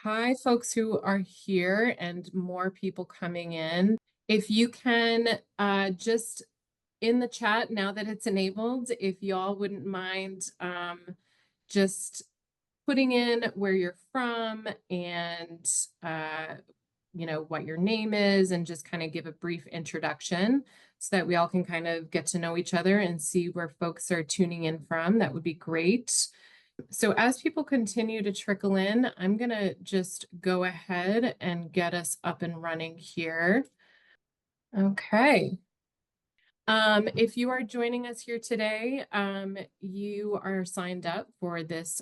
Hi, folks who are here and more people coming in. If you can just in the chat now that it's enabled, if y'all wouldn't mind just putting in where you're from and what your name is and just kind of give a brief introduction so that we all can kind of get to know each other and see where folks are tuning in from. That would be great. So as people continue to trickle in, I'm going to just go ahead and get us up and running here. Okay. If you are joining us here today, you are signed up for this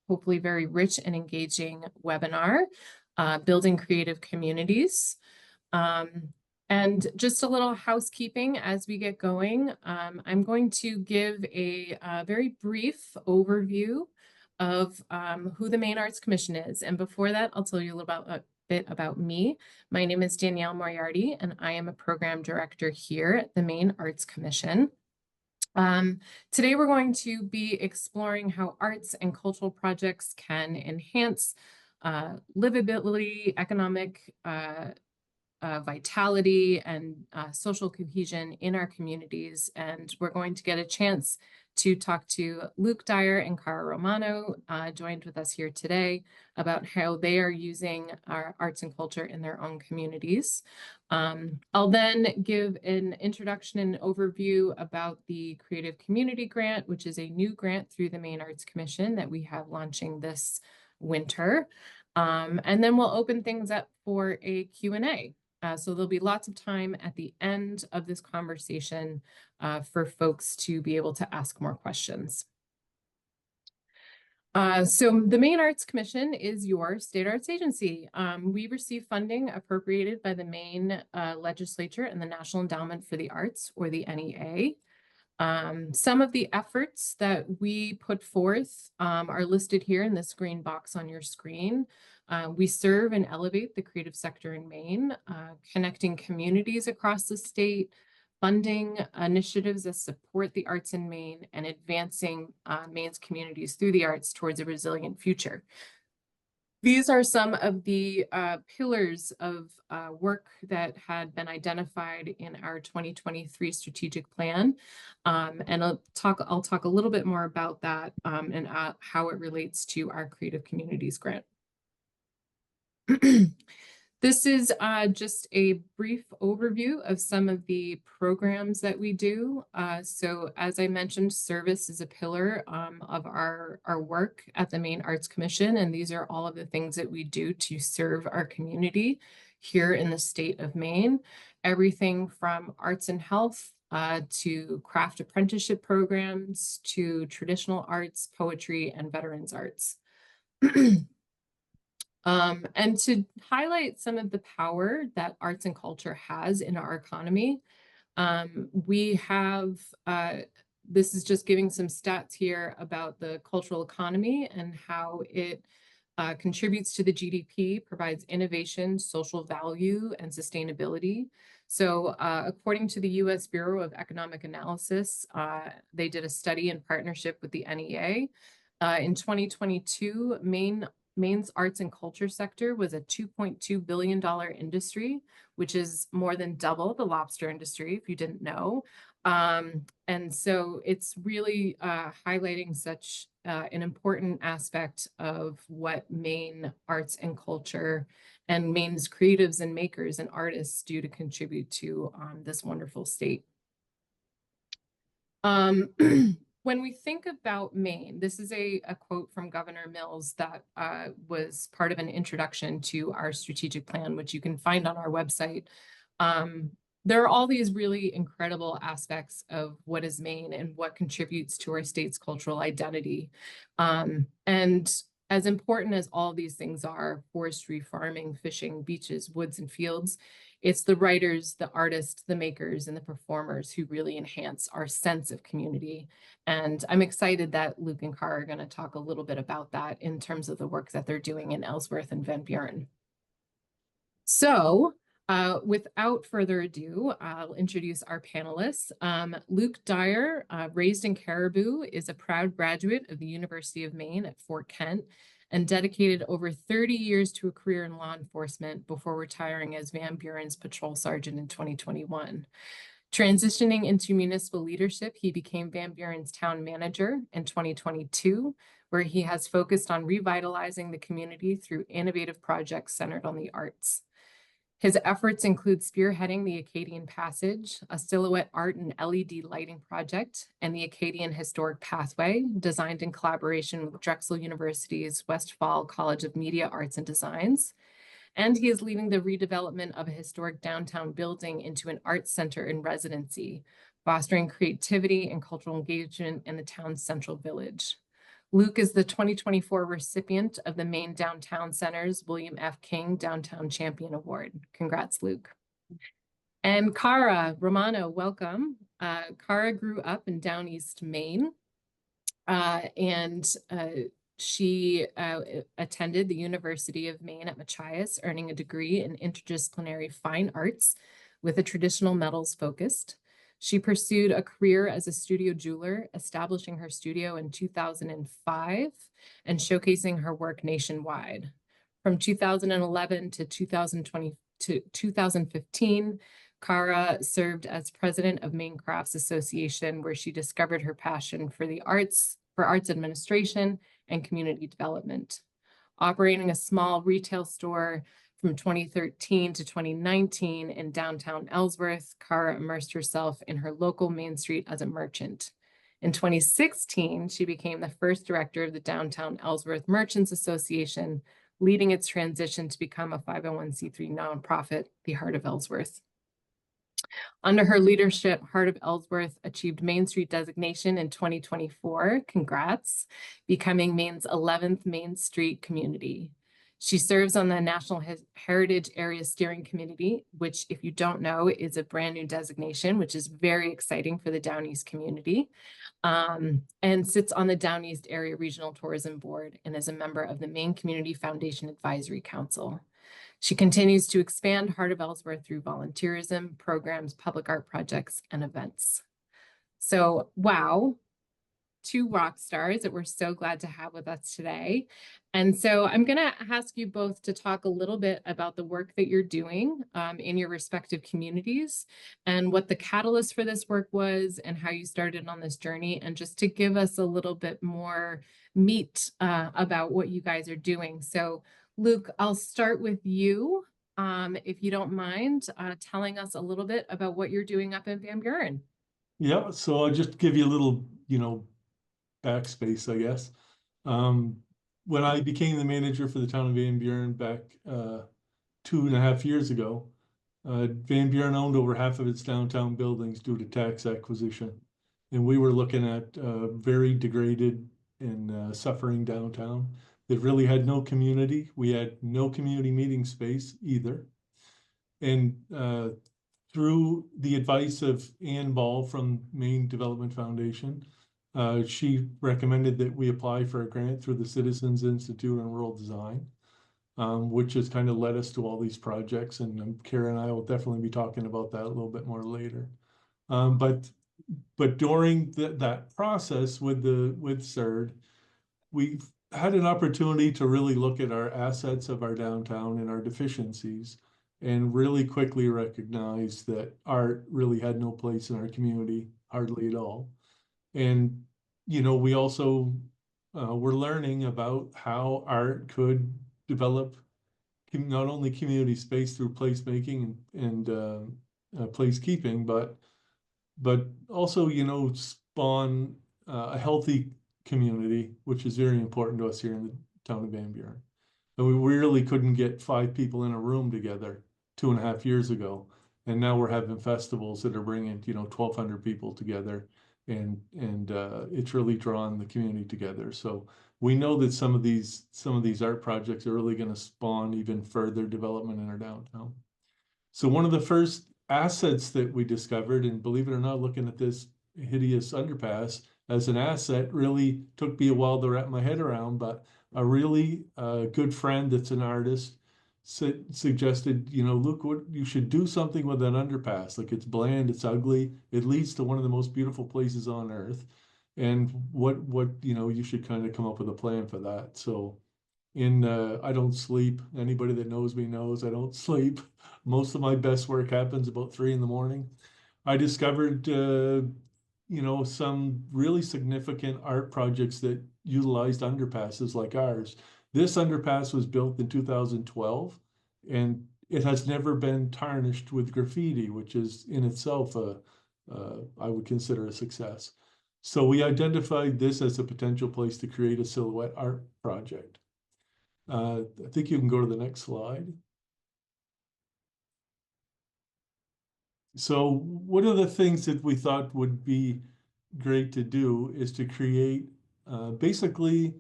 hopefully very rich and engaging webinar, Building Creative Communities. And just a little housekeeping as we get going. I'm going to give a very brief overview of who the Maine Arts Commission is. And before that, I'll tell you a bit about me. My name is Danielle Moriarty, and I am a program director here at the Maine Arts Commission. Today, we're going to be exploring how arts and cultural projects can enhance livability, economic vitality, and social cohesion in our communities. And we're going to get a chance to talk to Luke Dyer and Cara Romano, joined with us here today, about how they are using our arts and culture in their own communities. I'll then give an introduction and overview about the Creative Community Grant, which is a new grant through the Maine Arts Commission that we have launching this winter. And then we'll open things up for a Q&A. So there'll be lots of time at the end of this conversation for folks to be able to ask more questions. So the Maine Arts Commission is your state arts agency. We receive funding appropriated by the Maine legislature and the National Endowment for the Arts, or the NEA. Some of the efforts that we put forth are listed here in this green box on your screen. We serve and elevate the creative sector in Maine, connecting communities across the state, funding initiatives that support the arts in Maine, and advancing Maine's communities through the arts towards a resilient future. These are some of the pillars of work that had been identified in our 2023 strategic plan. And I'll talk a little bit more about that and how it relates to our Creative Communities Grant. This is just a brief overview of some of the programs that we do. So as I mentioned, service is a pillar of our work at the Maine Arts Commission, and these are all of the things that we do to serve our community here in the state of Maine. Everything from arts and health to craft apprenticeship programs to traditional arts, poetry, and veterans arts. And to highlight some of the power that arts and culture has in our economy, we have, this is just giving some stats here about the cultural economy and how it contributes to the GDP, provides innovation, social value, and sustainability. So according to the U.S. Bureau of Economic Analysis, they did a study in partnership with the NEA. In 2022, Maine's arts and culture sector was a $2.2 billion industry, which is more than double the lobster industry, if you didn't know. And so it's really highlighting such an important aspect of what Maine arts and culture and Maine's creatives and makers and artists do to contribute to this wonderful state. When we think about Maine, this is a quote from Governor Mills that was part of an introduction to our strategic plan, which you can find on our website. There are all these really incredible aspects of what is Maine and what contributes to our state's cultural identity. And as important as all these things are, forestry, farming, fishing, beaches, woods, and fields, it's the writers, the artists, the makers, and the performers who really enhance our sense of community. And I'm excited that Luke and Cara are going to talk a little bit about that in terms of the work that they're doing in Ellsworth and Van Buren. So without further ado, I'll introduce our panelists. Luke Dyer, raised in Caribou, is a proud graduate of the University of Maine at Fort Kent and dedicated over 30 years to a career in law enforcement before retiring as Van Buren's patrol sergeant in 2021. Transitioning into municipal leadership, he became Van Buren's town manager in 2022, where he has focused on revitalizing the community through innovative projects centered on the arts. His efforts include spearheading the Acadian Passage, a silhouette art and LED lighting project, and the Acadian Historic Pathway, designed in collaboration with Drexel University's Westfall College of Media Arts and Designs. And he is leading the redevelopment of a historic downtown building into an arts center in residency, fostering creativity and cultural engagement in the town's central village. Luke is the 2024 recipient of the Maine Downtown Center's William F. King Downtown Champion Award. Congrats, Luke. And Cara Romano, welcome. Cara grew up in Down East, Maine, and she attended the University of Maine at Machias, earning a degree in interdisciplinary fine arts with a traditional metals focused. She pursued a career as a studio jeweler, establishing her studio in 2005 and showcasing her work nationwide. From 2011 to 2015, Cara served as president of Maine Crafts Association, where she discovered her passion for the arts, for arts administration and community development. Operating a small retail store from 2013 to 2019 in downtown Ellsworth, Cara immersed herself in her local Main Street as a merchant. In 2016, she became the first director of the Downtown Ellsworth Merchants Association, leading its transition to become a 501c3 nonprofit, the Heart of Ellsworth. Under her leadership, Heart of Ellsworth achieved Main Street designation in 2024. Congrats, becoming Maine's 11th Main Street community. She serves on the National Heritage Area Steering Committee, which, if you don't know, is a brand new designation, which is very exciting for the Down East community, and sits on the Down East Area Regional Tourism Board and is a member of the Maine Community Foundation Advisory Council. She continues to expand Heart of Ellsworth through volunteerism, programs, public art projects, and events. So, wow, two rock stars that we're so glad to have with us today. And so I'm going to ask you both to talk a little bit about the work that you're doing in your respective communities and what the catalyst for this work was and how you started on this journey, and just to give us a little bit more meat about what you guys are doing. So Luke, I'll start with you, if you don't mind telling us a little bit about what you're doing up in Van Buren. Yeah, so I'll just give you a little, backspace, I guess. When I became the manager for the town of Van Buren back 2.5 years ago, Van Buren owned over half of its downtown buildings due to tax acquisition. And we were looking at very degraded and suffering downtown that really had no community. We had no community meeting space either. And through the advice of Ann Ball from Maine Development Foundation, she recommended that we apply for a grant through the Citizens Institute on Rural Design, which has kind of led us to all these projects. And Kara and I will definitely be talking about that a little bit more later. But during that process with CERD, we've had an opportunity to really look at our assets of our downtown and our deficiencies, and really quickly recognize that art really had no place in our community, hardly at all. And, we also were learning about how art could develop not only community space through placemaking and placekeeping, but also, spawn a healthy community, which is very important to us here in the town of Van Buren. And we really couldn't get 5 people in a room together 2.5 years ago. And now we're having festivals that are bringing, 1,200 people together. And it's really drawn the community together. So we know that some of these art projects are really going to spawn even further development in our downtown. So one of the first assets that we discovered, and believe it or not, looking at this hideous underpass as an asset really took me a while to wrap my head around, but a really good friend that's an artist suggested, Luke, you should do something with that underpass. Like, it's bland, it's ugly, it leads to one of the most beautiful places on earth. And what you should kind of come up with a plan for that. So I don't sleep. Anybody that knows me knows I don't sleep. Most of my best work happens about 3 in the morning. I discovered, some really significant art projects that utilized underpasses like ours. This underpass was built in 2012, and it has never been tarnished with graffiti, which is in itself I would consider a success. So we identified this as a potential place to create a silhouette art project. I think you can go to the next slide. So one of the things that we thought would be great to do is to create basically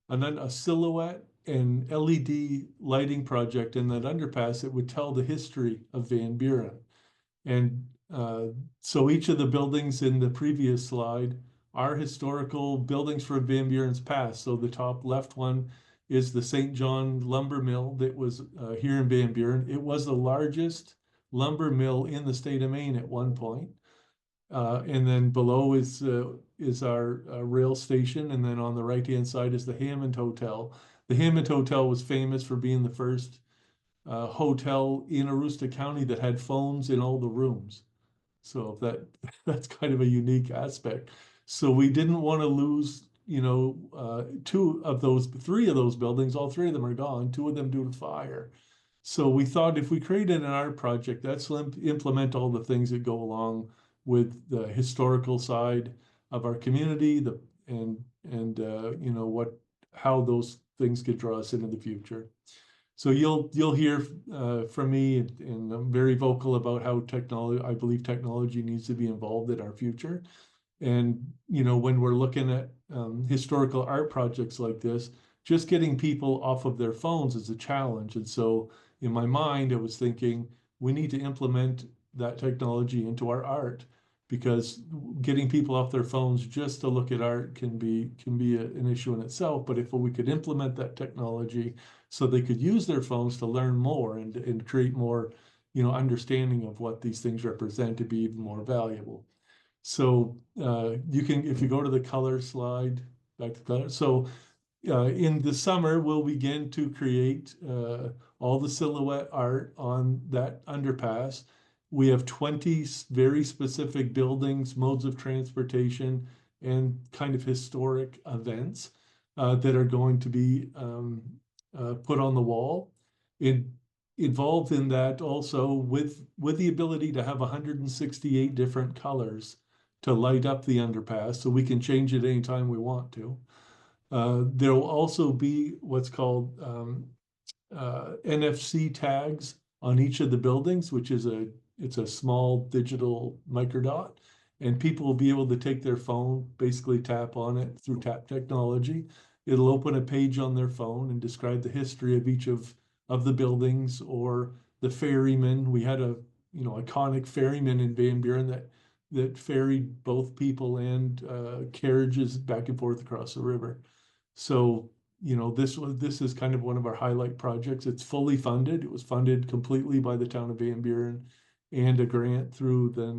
a silhouette and LED lighting project in that underpass that would tell the history of Van Buren. And so each of the buildings in the previous slide are historical buildings from Van Buren's past. So the top left one is the St. John lumber mill that was here in Van Buren. It was the largest lumber mill in the state of Maine at one point. And then below is our rail station, and then on the right-hand side is the Hammond Hotel. The Hammond Hotel was famous for being the first hotel in Aroostook County that had phones in all the rooms. So that's kind of a unique aspect. So we didn't want to lose, three of those buildings. All three of them are gone. Two of them due to fire. So we thought if we created an art project, that's implement all the things that go along with the historical side of our community, what how those things could draw us into the future. So you'll hear from me, and I'm very vocal about how I believe technology needs to be involved in our future. And when we're looking at historical art projects like this, just getting people off of their phones is a challenge. And so in my mind, I was thinking we need to implement that technology into our art, because getting people off their phones just to look at art can be an issue in itself. But if we could implement that technology so they could use their phones to learn more and create more, understanding of what these things represent, to be even more valuable. So you can, if you go to the color slide, back to color. So in the summer, we'll begin to create all the silhouette art on that underpass. We have 20 very specific buildings, modes of transportation, and kind of historic events that are going to be put on the wall. Involved in that also with the ability to have 168 different colors to light up the underpass, so we can change it anytime we want to. There will also be what's called NFC tags on each of the buildings, which is it's a small digital microdot, and people will be able to take their phone, basically tap on it through tap technology. It'll open a page on their phone and describe the history of each of the buildings, or the ferryman. We had a iconic ferryman in Van Buren that ferried both people and carriages back and forth across the river. So, this is kind of one of our highlight projects. It's fully funded. It was funded completely by the town of Van Buren and a grant through the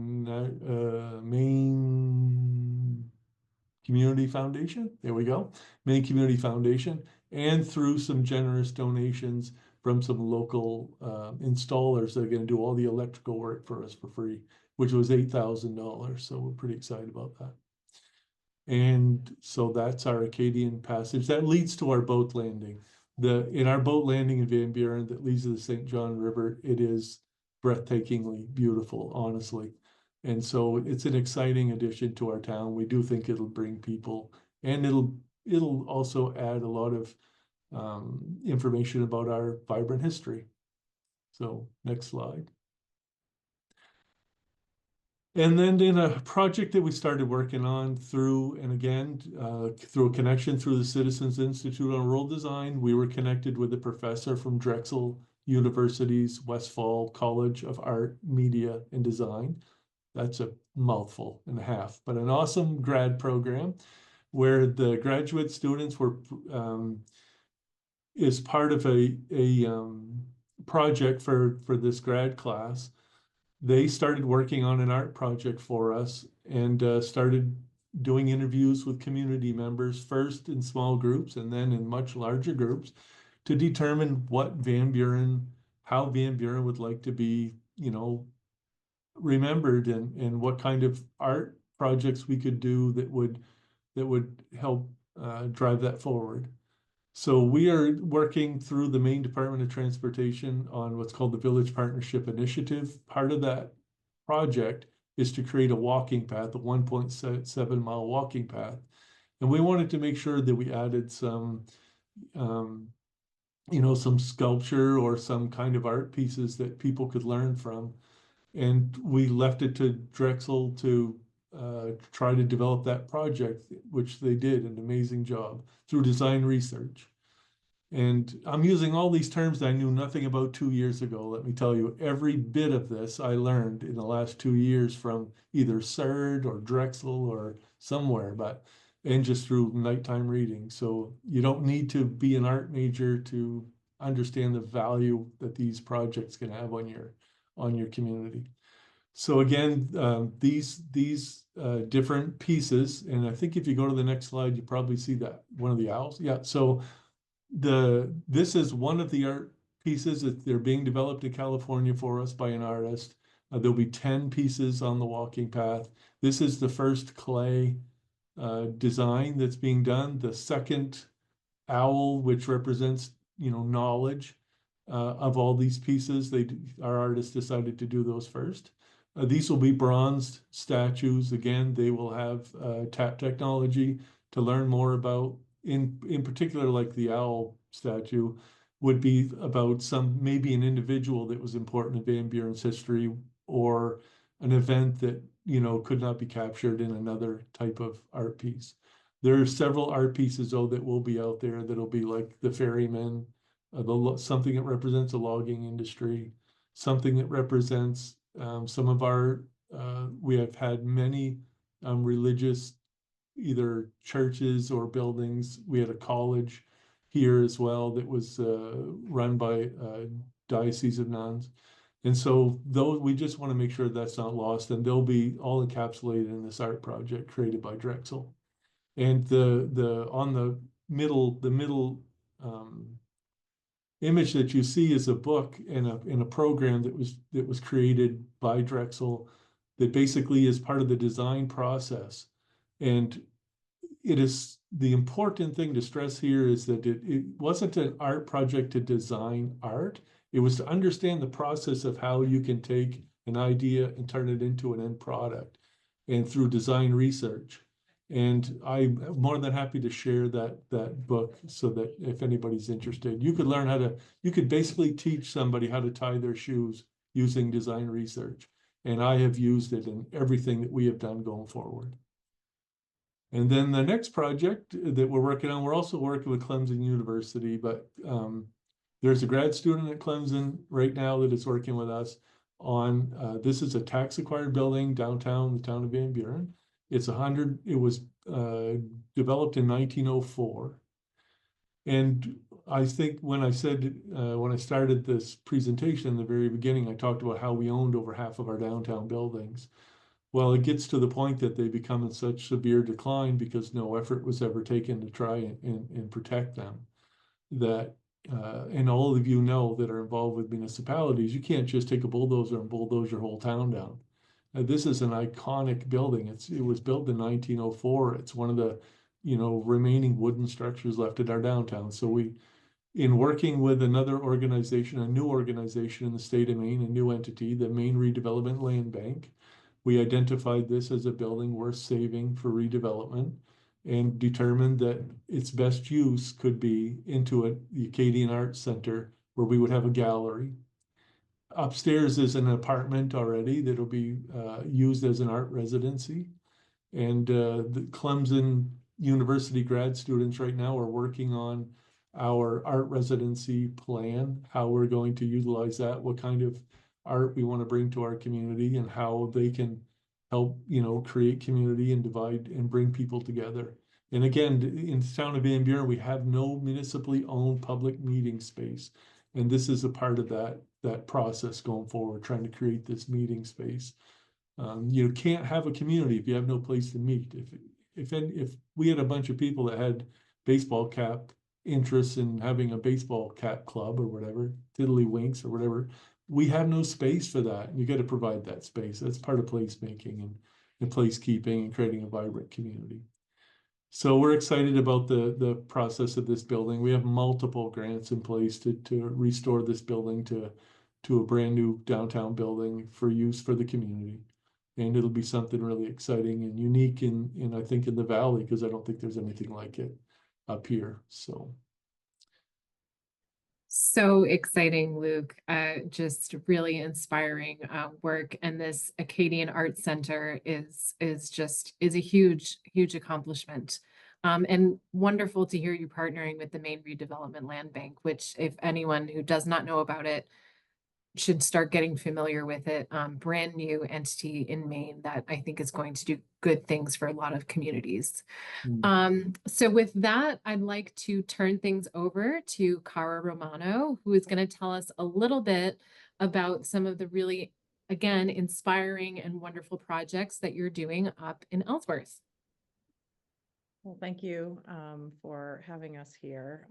Maine Community Foundation. There we go. Maine Community Foundation, and through some generous donations from some local installers that are going to do all the electrical work for us for free, which was $8,000. So we're pretty excited about that. And so that's our Acadian Passage. That leads to our boat landing. In our boat landing in Van Buren that leads to the St. John River, it is breathtakingly beautiful, honestly. And so it's an exciting addition to our town. We do think it'll bring people, and it'll also add a lot of information about our vibrant history. So next slide. And then in a project that we started working on through a connection through the Citizens Institute on Rural Design, we were connected with a professor from Drexel University's Westfall College of Art, Media, and Design. That's a mouthful and a half, but an awesome grad program where the graduate students were is part of a project for this grad class. They started working on an art project for us, and started doing interviews with community members, first in small groups and then in much larger groups. to determine what Van Buren, how Van Buren would like to be, remembered, and what kind of art projects we could do that would help drive that forward. So we are working through the Maine Department of Transportation on what's called the Village Partnership Initiative. Part of that project is to create a walking path, a 1.7 mile walking path. And we wanted to make sure that we added um, some sculpture or some kind of art pieces that people could learn from. And we left it to Drexel to try to develop that project, which they did an amazing job through design research. And I'm using all these terms that I knew nothing about 2 years ago. Let me tell you, every bit of this I learned in the last 2 years from either CERD or Drexel or somewhere, and just through nighttime reading. So you don't need to be an art major to understand the value that these projects can have on your community. So again, these different pieces, and I think if you go to the next slide, you probably see that one of the owls. Yeah. So this is one of the art pieces that they're being developed in California for us by an artist. There'll be 10 pieces on the walking path. This is the first clay design that's being done. The second owl, which represents, knowledge of all these pieces. Our artist decided to do those first. These will be bronzed statues. Again, they will have tap technology to learn more about, in particular, like the owl statue would be about maybe an individual that was important in Van Buren's history, or an event that, could not be captured in another type of art piece. There are several art pieces, though, that will be out there that'll be like the ferryman, something that represents a logging industry, something that represents some of our, we have had many religious, either churches or buildings. We had a college here as well that was run by Diocese of Nuns. And so we just want to make sure that's not lost, and they'll be all encapsulated in this art project created by Drexel. And on the middle image that you see is a book in a program that was created by Drexel that basically is part of the design process. And it is the important thing to stress here is that it wasn't an art project to design art. It was to understand the process of how you can take an idea and turn it into an end product, and through design research. And I'm more than happy to share that book so that if anybody's interested, you could basically teach somebody how to tie their shoes using design research. And I have used it in everything that we have done going forward. And then the next project that we're working on, we're also working with Clemson University, but there's a grad student at Clemson right now that is working with us on, this is a tax acquired building downtown, the town of Van Buren. It was developed in 1904. And I think when I started this presentation in the very beginning, I talked about how we owned over half of our downtown buildings. Well, it gets to the point that they become in such severe decline because no effort was ever taken to try and protect them. And all of you know that are involved with municipalities, you can't just take a bulldozer and bulldoze your whole town down. This is an iconic building. It was built in 1904. It's one of the, remaining wooden structures left at our downtown. So in working with another organization, a new organization in the state of Maine, a new entity, the Maine Redevelopment Land Bank, we identified this as a building worth saving for redevelopment, and determined that its best use could be into the Acadian Arts Center, where we would have a gallery. Upstairs is an apartment already that'll be used as an art residency. And the Clemson University grad students right now are working on our art residency plan, how we're going to utilize that, what kind of art we want to bring to our community, and how they can help, create community and divide and bring people together. And again, in the town of Van Buren, we have no municipally owned public meeting space. And this is a part of that process going forward, trying to create this meeting space. You can't have a community if you have no place to meet. If we had a bunch of people that had baseball cap interests in having a baseball cat club or whatever, tiddlywinks or whatever. We have no space for that. You got to provide that space. That's part of placemaking and placekeeping and creating a vibrant community. So we're excited about the process of this building. We have multiple grants in place to restore this building to a brand new downtown building for use for the community. And it'll be something really exciting and unique in I think in the valley, because I don't think there's anything like it up here. So So exciting, Luke. Just really inspiring work. And this Acadian Arts Center is a huge accomplishment. And wonderful to hear you partnering with the Maine Redevelopment Land Bank, which, if anyone who does not know about it, should start getting familiar with it. Brand new entity in Maine that I think is going to do good things for a lot of communities. mm. So with that, I'd like to turn things over to Cara Romano, who is going to tell us a little bit about some of the really, again, inspiring and wonderful projects that you're doing up in Ellsworth. Well, thank you for having us here.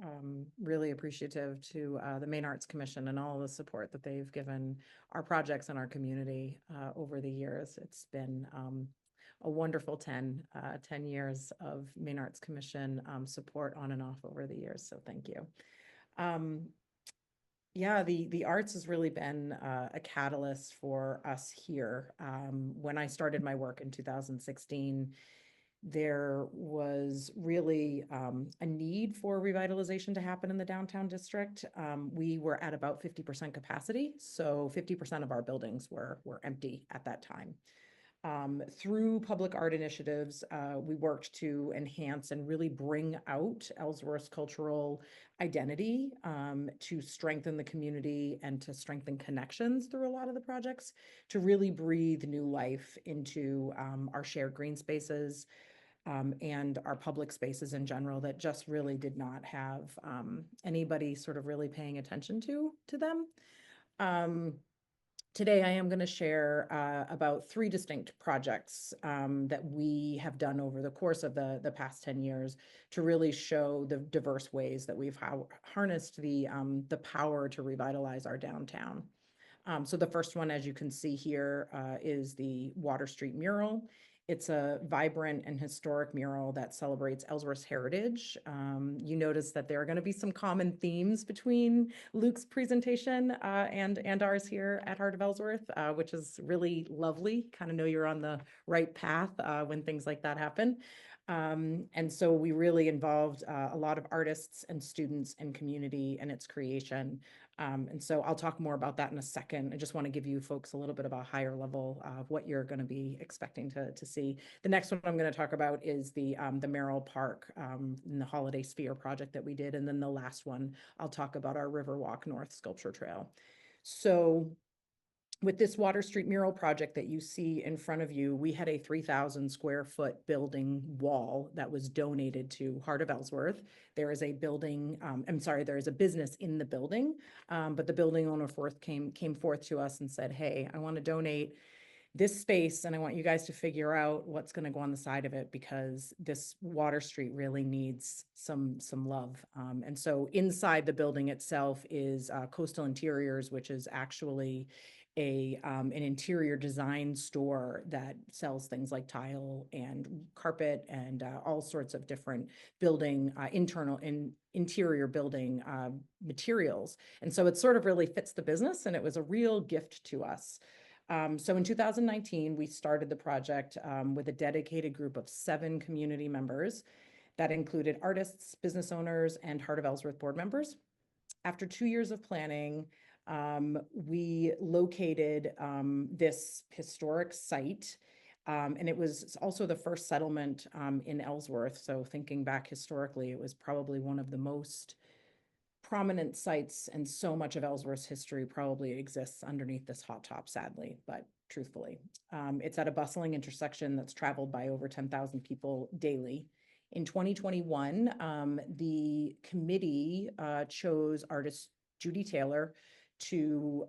Really appreciative to the Maine Arts Commission and all the support that they've given our projects and our community over the years. It's been a wonderful 10 years of Maine Arts Commission support on and off over the years. So thank you. Yeah, the arts has really been a catalyst for us here. When I started my work in 2016, there was really a need for revitalization to happen in the downtown district. We were at about 50% capacity, so 50% of our buildings were empty at that time. Through public art initiatives, we worked to enhance and really bring out Ellsworth's cultural identity, to strengthen the community and to strengthen connections through a lot of the projects, to really breathe new life into our shared green spaces, and our public spaces in general that just really did not have anybody sort of really paying attention to them. Today, I am going to share about 3 distinct projects that we have done over the course of the past 10 years to really show the diverse ways that we've harnessed the power to revitalize our downtown. So the first one, as you can see here, is the Water Street mural. It's a vibrant and historic mural that celebrates Ellsworth's heritage. You notice that there are going to be some common themes between Luke's presentation and ours here at Heart of Ellsworth, which is really lovely. Kind of know you're on the right path when things like that happen. And so we really involved a lot of artists and students and community in its creation. And so I'll talk more about that in a second. I just want to give you folks a little bit of a higher level of what you're going to be expecting to see. The next one I'm going to talk about is the Merrill Park and the Holiday Sphere project that we did. And then the last one, I'll talk about our Riverwalk North Sculpture Trail. So with this Water Street mural project that you see in front of you, we had a 3,000 square foot building wall that was donated to Heart of Ellsworth. There is a building, there is a business in the building, but the building owner came forth to us and said, hey, I want to donate this space and I want you guys to figure out what's going to go on the side of it because this Water Street really needs some love. And so inside the building itself is Coastal Interiors, which is actually an interior design store that sells things like tile and carpet and all sorts of different building internal and interior building materials. And so it sort of really fits the business and it was a real gift to us. So in 2019, we started the project with a dedicated group of 7 community members that included artists, business owners, and Heart of Ellsworth board members. After 2 years of planning, we located this historic site, and it was also the first settlement in Ellsworth. So thinking back historically, it was probably one of the most prominent sites, and so much of Ellsworth's history probably exists underneath this hot top, sadly, but truthfully. It's at a bustling intersection that's traveled by over 10,000 people daily. In 2021, the committee chose artist Judy Taylor to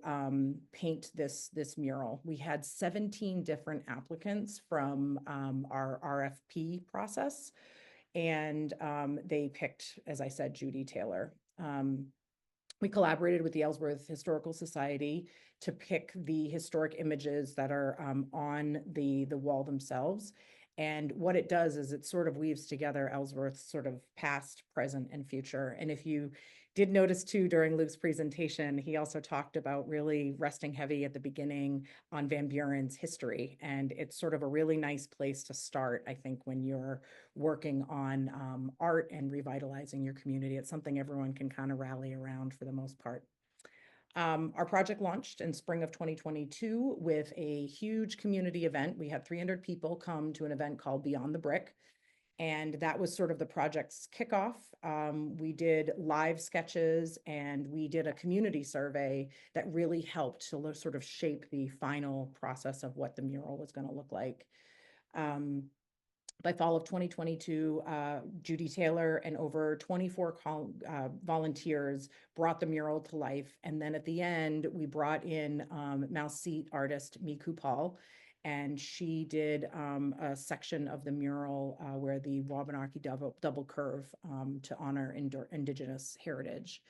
paint this mural. We had 17 different applicants from our RFP process. And they picked, as I said, Judy Taylor. We collaborated with the Ellsworth Historical Society to pick the historic images that are on the wall themselves. And what it does is it sort of weaves together Ellsworth's sort of past, present, and future. And if you did notice too, during Luke's presentation, he also talked about really resting heavy at the beginning on Van Buren's history. And it's sort of a really nice place to start, I think, when you're working on art and revitalizing your community. It's something everyone can kind of rally around for the most part. Our project launched in spring of 2022 with a huge community event. We had 300 people come to an event called Beyond the Brick. And that was sort of the project's kickoff. We did live sketches and we did a community survey that really helped to sort of shape the final process of what the mural was going to look like. By fall of 2022, Judy Taylor and over 24 volunteers brought the mural to life. And then at the end, we brought in mouse seat artist Miku Paul, and she did a section of the mural where the Wabanaki double curve to honor Indigenous heritage.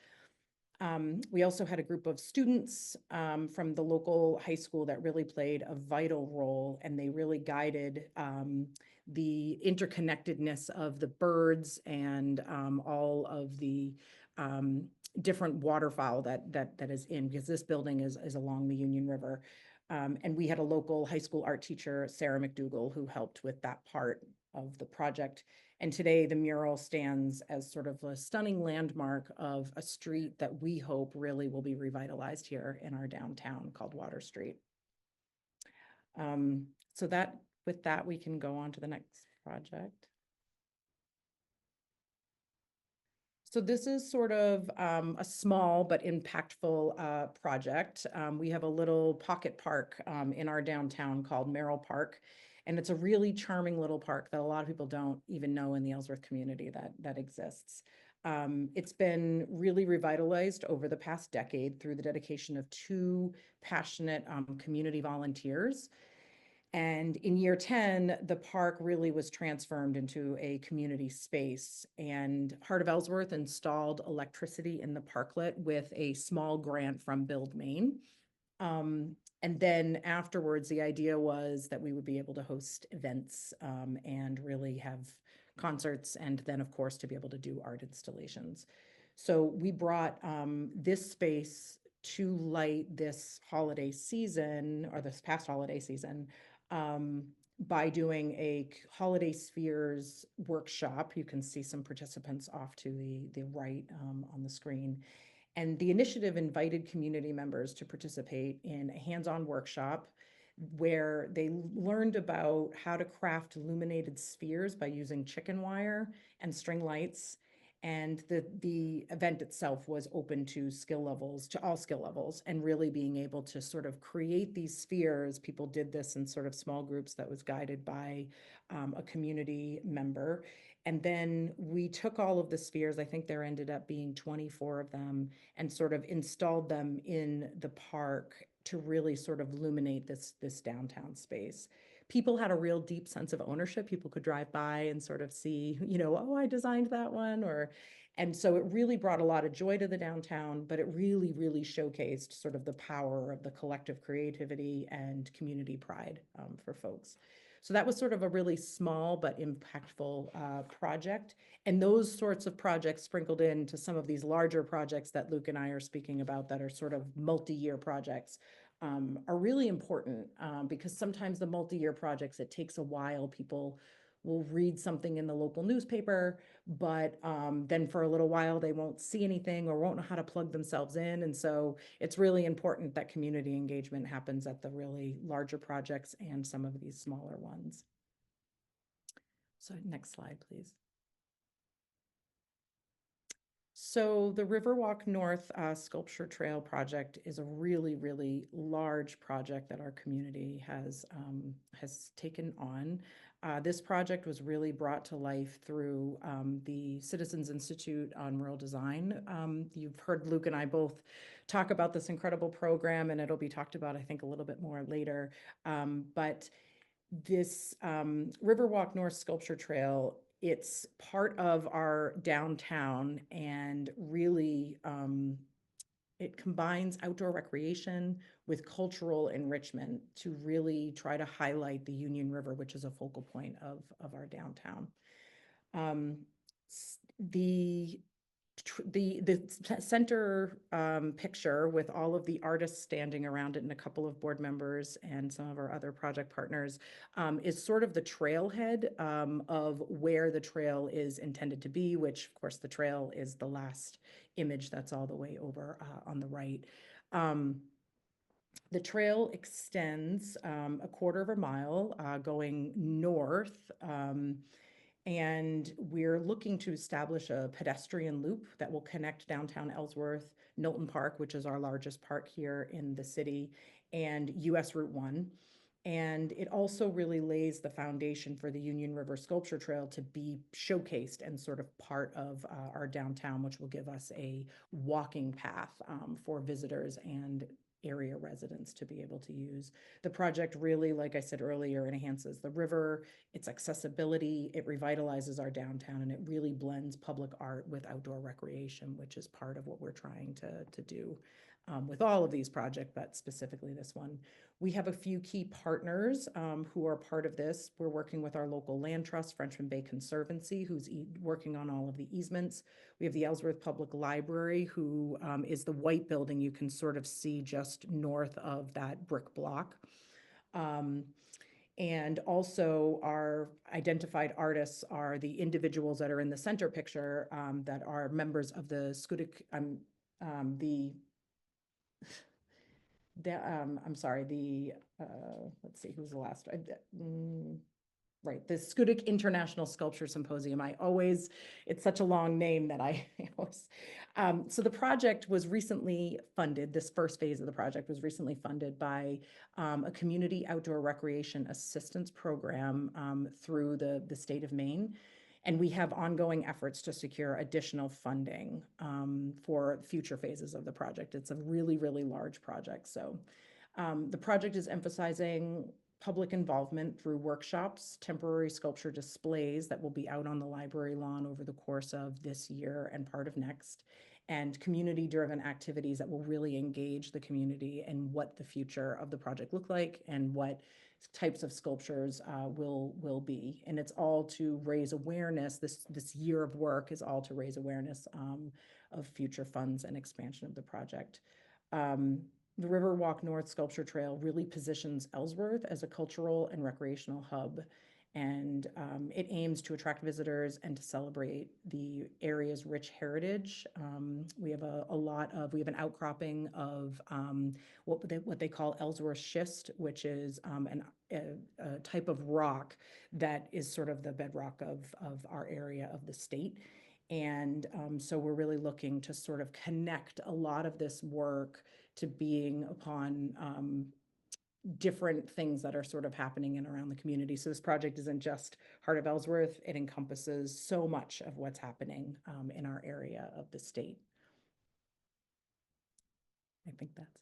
We also had a group of students from the local high school that really played a vital role, and they really guided the interconnectedness of the birds and all of the different waterfowl that is in, because this building is along the Union River. And we had a local high school art teacher, Sarah McDougall, who helped with that part of the project. And today the mural stands as sort of a stunning landmark of a street that we hope really will be revitalized here in our downtown called Water Street. So with that, we can go on to the next project. So this is sort of a small but impactful project. We have a little pocket park in our downtown called Merrill Park. And it's a really charming little park that a lot of people don't even know in the Ellsworth community that exists. It's been really revitalized over the past decade through the dedication of 2 passionate community volunteers. And in year 10, the park really was transformed into a community space. And Heart of Ellsworth installed electricity in the parklet with a small grant from Build Maine. And then afterwards, the idea was that we would be able to host events and really have concerts, and then, of course, to be able to do art installations. So we brought this space to light this holiday season, or this past holiday season, by doing a holiday spheres workshop. You can see some participants off to the right on the screen. And the initiative invited community members to participate in a hands-on workshop where they learned about how to craft illuminated spheres by using chicken wire and string lights. And the event itself was open to all skill levels, and really being able to sort of create these spheres. People did this in sort of small groups that was guided by a community member. And then we took all of the spheres, I think there ended up being 24 of them, and sort of installed them in the park to really sort of illuminate this downtown space. People had a real deep sense of ownership. People could drive by and sort of see, oh, I designed that one, and so it really brought a lot of joy to the downtown, but it really, really showcased sort of the power of the collective creativity and community pride for folks. So that was sort of a really small but impactful project. And those sorts of projects sprinkled into some of these larger projects that Luke and I are speaking about that are sort of multi-year projects are really important because sometimes the multi-year projects, it takes a while. People will read something in the local newspaper, but then for a little while they won't see anything or won't know how to plug themselves in. And so it's really important that community engagement happens at the really larger projects and some of these smaller ones. So next slide, please. So the Riverwalk North Sculpture Trail project is a really, really large project that our community has taken on. This project was really brought to life through the Citizens Institute on Rural Design. You've heard Luke and I both talk about this incredible program, and it'll be talked about, I think, a little bit more later. But this Riverwalk North Sculpture Trail It's part of our downtown, and really it combines outdoor recreation with cultural enrichment to really try to highlight the Union River, which is a focal point of our downtown. Um, the center picture with all of the artists standing around it and a couple of board members and some of our other project partners is sort of the trailhead of where the trail is intended to be, which of course the trail is the last image that's all the way over on the right. The trail extends a quarter of a mile going north. And we're looking to establish a pedestrian loop that will connect downtown Ellsworth, Knowlton Park, which is our largest park here in the city, and US Route 1. And it also really lays the foundation for the Union River Sculpture Trail to be showcased and sort of part of our downtown, which will give us a walking path for visitors and area residents to be able to use. The project really, like I said earlier, enhances the river, its accessibility, it revitalizes our downtown, and it really blends public art with outdoor recreation, which is part of what we're trying to do with all of these projects, but specifically this one. We have a few key partners who are part of this. We're working with our local land trust, Frenchman Bay Conservancy, who's working on all of the easements. We have the Ellsworth Public Library, who is the white building you can sort of see just north of that brick block. And also our identified artists are the individuals that are in the center picture that are members of the Scudic, I'm sorry, let's see, who's the last? Right, the Scudic International Sculpture Symposium. It's such a long name that I always, so the project was recently funded, this first phase of the project was recently funded by a community outdoor recreation assistance program through the state of Maine. And we have ongoing efforts to secure additional funding for future phases of the project. It's a really, really large project. So the project is emphasizing public involvement through workshops, temporary sculpture displays that will be out on the library lawn over the course of this year and part of next, and community-driven activities that will really engage the community and what the future of the project look like and what types of sculptures will be. And it's all to raise awareness. This year of work is all to raise awareness of future funds and expansion of the project. The Riverwalk North Sculpture Trail really positions Ellsworth as a cultural and recreational hub, and it aims to attract visitors and to celebrate the area's rich heritage. We have we have an outcropping of what they call Ellsworth schist, which is a type of rock that is sort of the bedrock of our area of the state. And so we're really looking to sort of connect a lot of this work to being upon different things that are sort of happening in around the community. So this project isn't just Heart of Ellsworth, it encompasses so much of what's happening in our area of the state. I think that's it.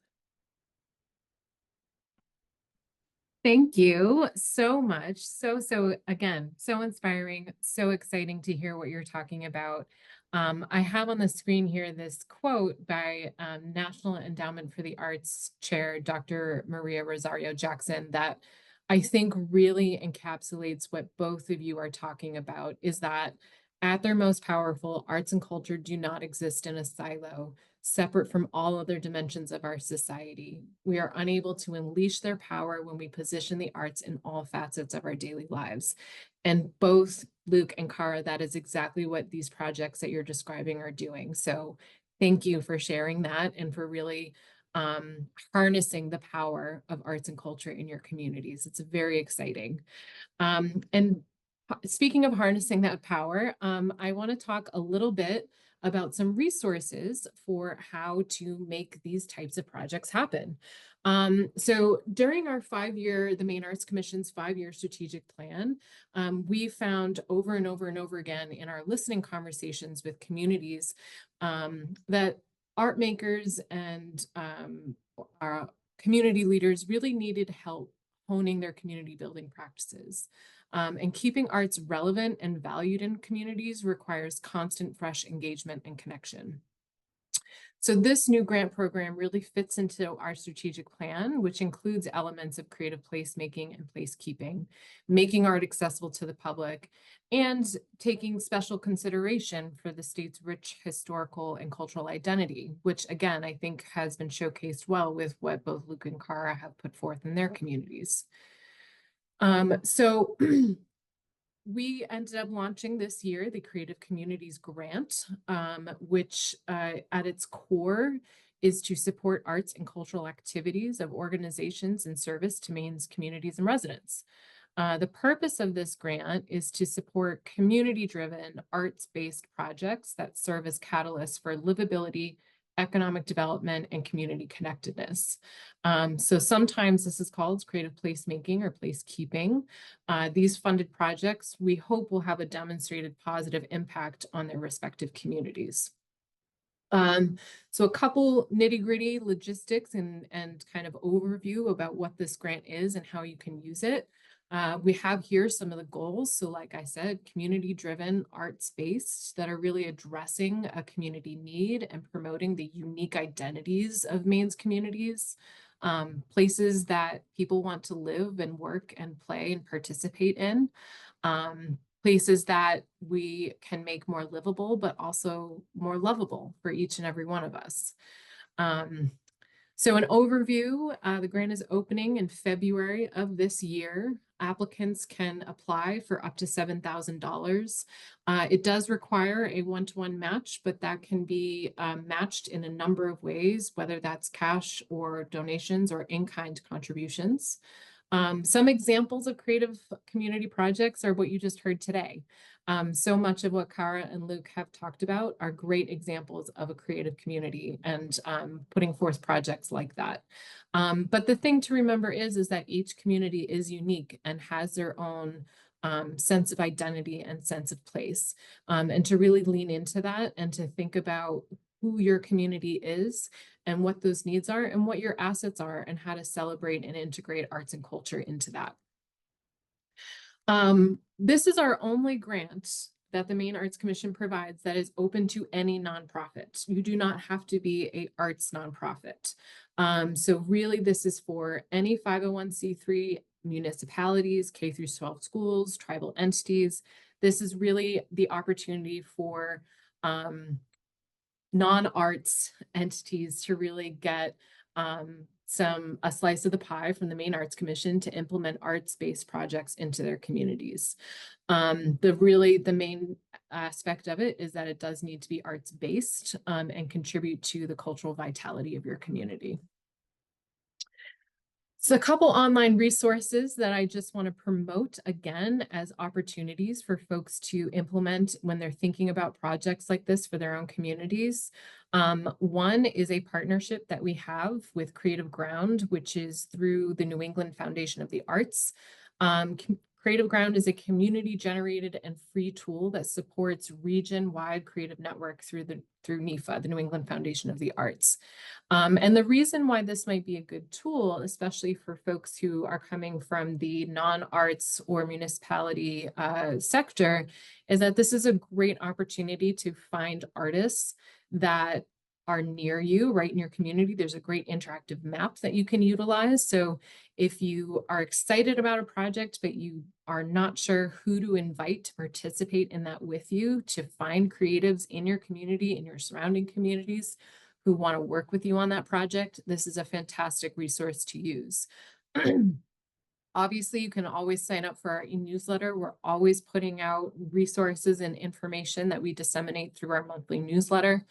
Thank you so much. So again, so inspiring, so exciting to hear what you're talking about. I have on the screen here this quote by National Endowment for the Arts Chair, Dr. Maria Rosario Jackson, that I think really encapsulates what both of you are talking about, is that at their most powerful, arts and culture do not exist in a silo, separate from all other dimensions of our society. We are unable to unleash their power when we position the arts in all facets of our daily lives. And both Luke and Cara, that is exactly what these projects that you're describing are doing. So thank you for sharing that and for really harnessing the power of arts and culture in your communities. It's very exciting. And speaking of harnessing that power, I want to talk a little bit about some resources for how to make these types of projects happen. So during our the Maine Arts Commission's 5-year strategic plan, we found over and over and over again in our listening conversations with communities that art makers and our community leaders really needed help honing their community building practices. And keeping arts relevant and valued in communities requires constant, fresh engagement and connection. So this new grant program really fits into our strategic plan, which includes elements of creative placemaking and placekeeping, making art accessible to the public, and taking special consideration for the state's rich historical and cultural identity, which again, I think has been showcased well with what both Luke and Cara have put forth in their communities. So we ended up launching this year the Creative Communities Grant, which at its core is to support arts and cultural activities of organizations in service to Maine's communities and residents. The purpose of this grant is to support community-driven, arts-based projects that serve as catalysts for livability, economic development, and community connectedness. So sometimes this is called creative placemaking or placekeeping. These funded projects, we hope, will have a demonstrated positive impact on their respective communities. So a couple nitty-gritty logistics and kind of overview about what this grant is and how you can use it. We have here some of the goals. So like I said, community-driven, arts-based that are really addressing a community need and promoting the unique identities of Maine's communities, places that people want to live and work and play and participate in. Places that we can make more livable, but also more lovable for each and every one of us. So an overview, the grant is opening in February of this year. Applicants can apply for up to $7,000. It does require a one-to-one match, but that can be matched in a number of ways, whether that's cash or donations or in-kind contributions. Some examples of creative community projects are what you just heard today. So much of what Cara and Luke have talked about are great examples of a creative community and putting forth projects like that. But the thing to remember is that each community is unique and has their own sense of identity and sense of place. And to really lean into that and to think about who your community is and what those needs are and what your assets are and how to celebrate and integrate arts and culture into that. This is our only grant that the Maine Arts Commission provides that is open to any nonprofit. You do not have to be an arts nonprofit. So really this is for any 501c3 municipalities, K through 12 schools, tribal entities. This is really the opportunity for non-arts entities to really get a slice of the pie from the Maine Arts Commission to implement arts-based projects into their communities. The main aspect of it is that it does need to be arts-based and contribute to the cultural vitality of your community. So a couple online resources that I just want to promote again as opportunities for folks to implement when they're thinking about projects like this for their own communities. One is a partnership that we have with Creative Ground, which is through the New England Foundation of the Arts. Creative Ground is a community-generated and free tool that supports region-wide creative network through NEFA, the New England Foundation of the Arts. And the reason why this might be a good tool, especially for folks who are coming from the non-arts or municipality sector, is that this is a great opportunity to find artists that are near you, right in your community. There's a great interactive map that you can utilize. So if you are excited about a project, but you are not sure who to invite to participate in that with you, to find creatives in your community, in your surrounding communities, who want to work with you on that project, this is a fantastic resource to use. Obviously, you can always sign up for our e-newsletter. We're always putting out resources and information that we disseminate through our monthly newsletter.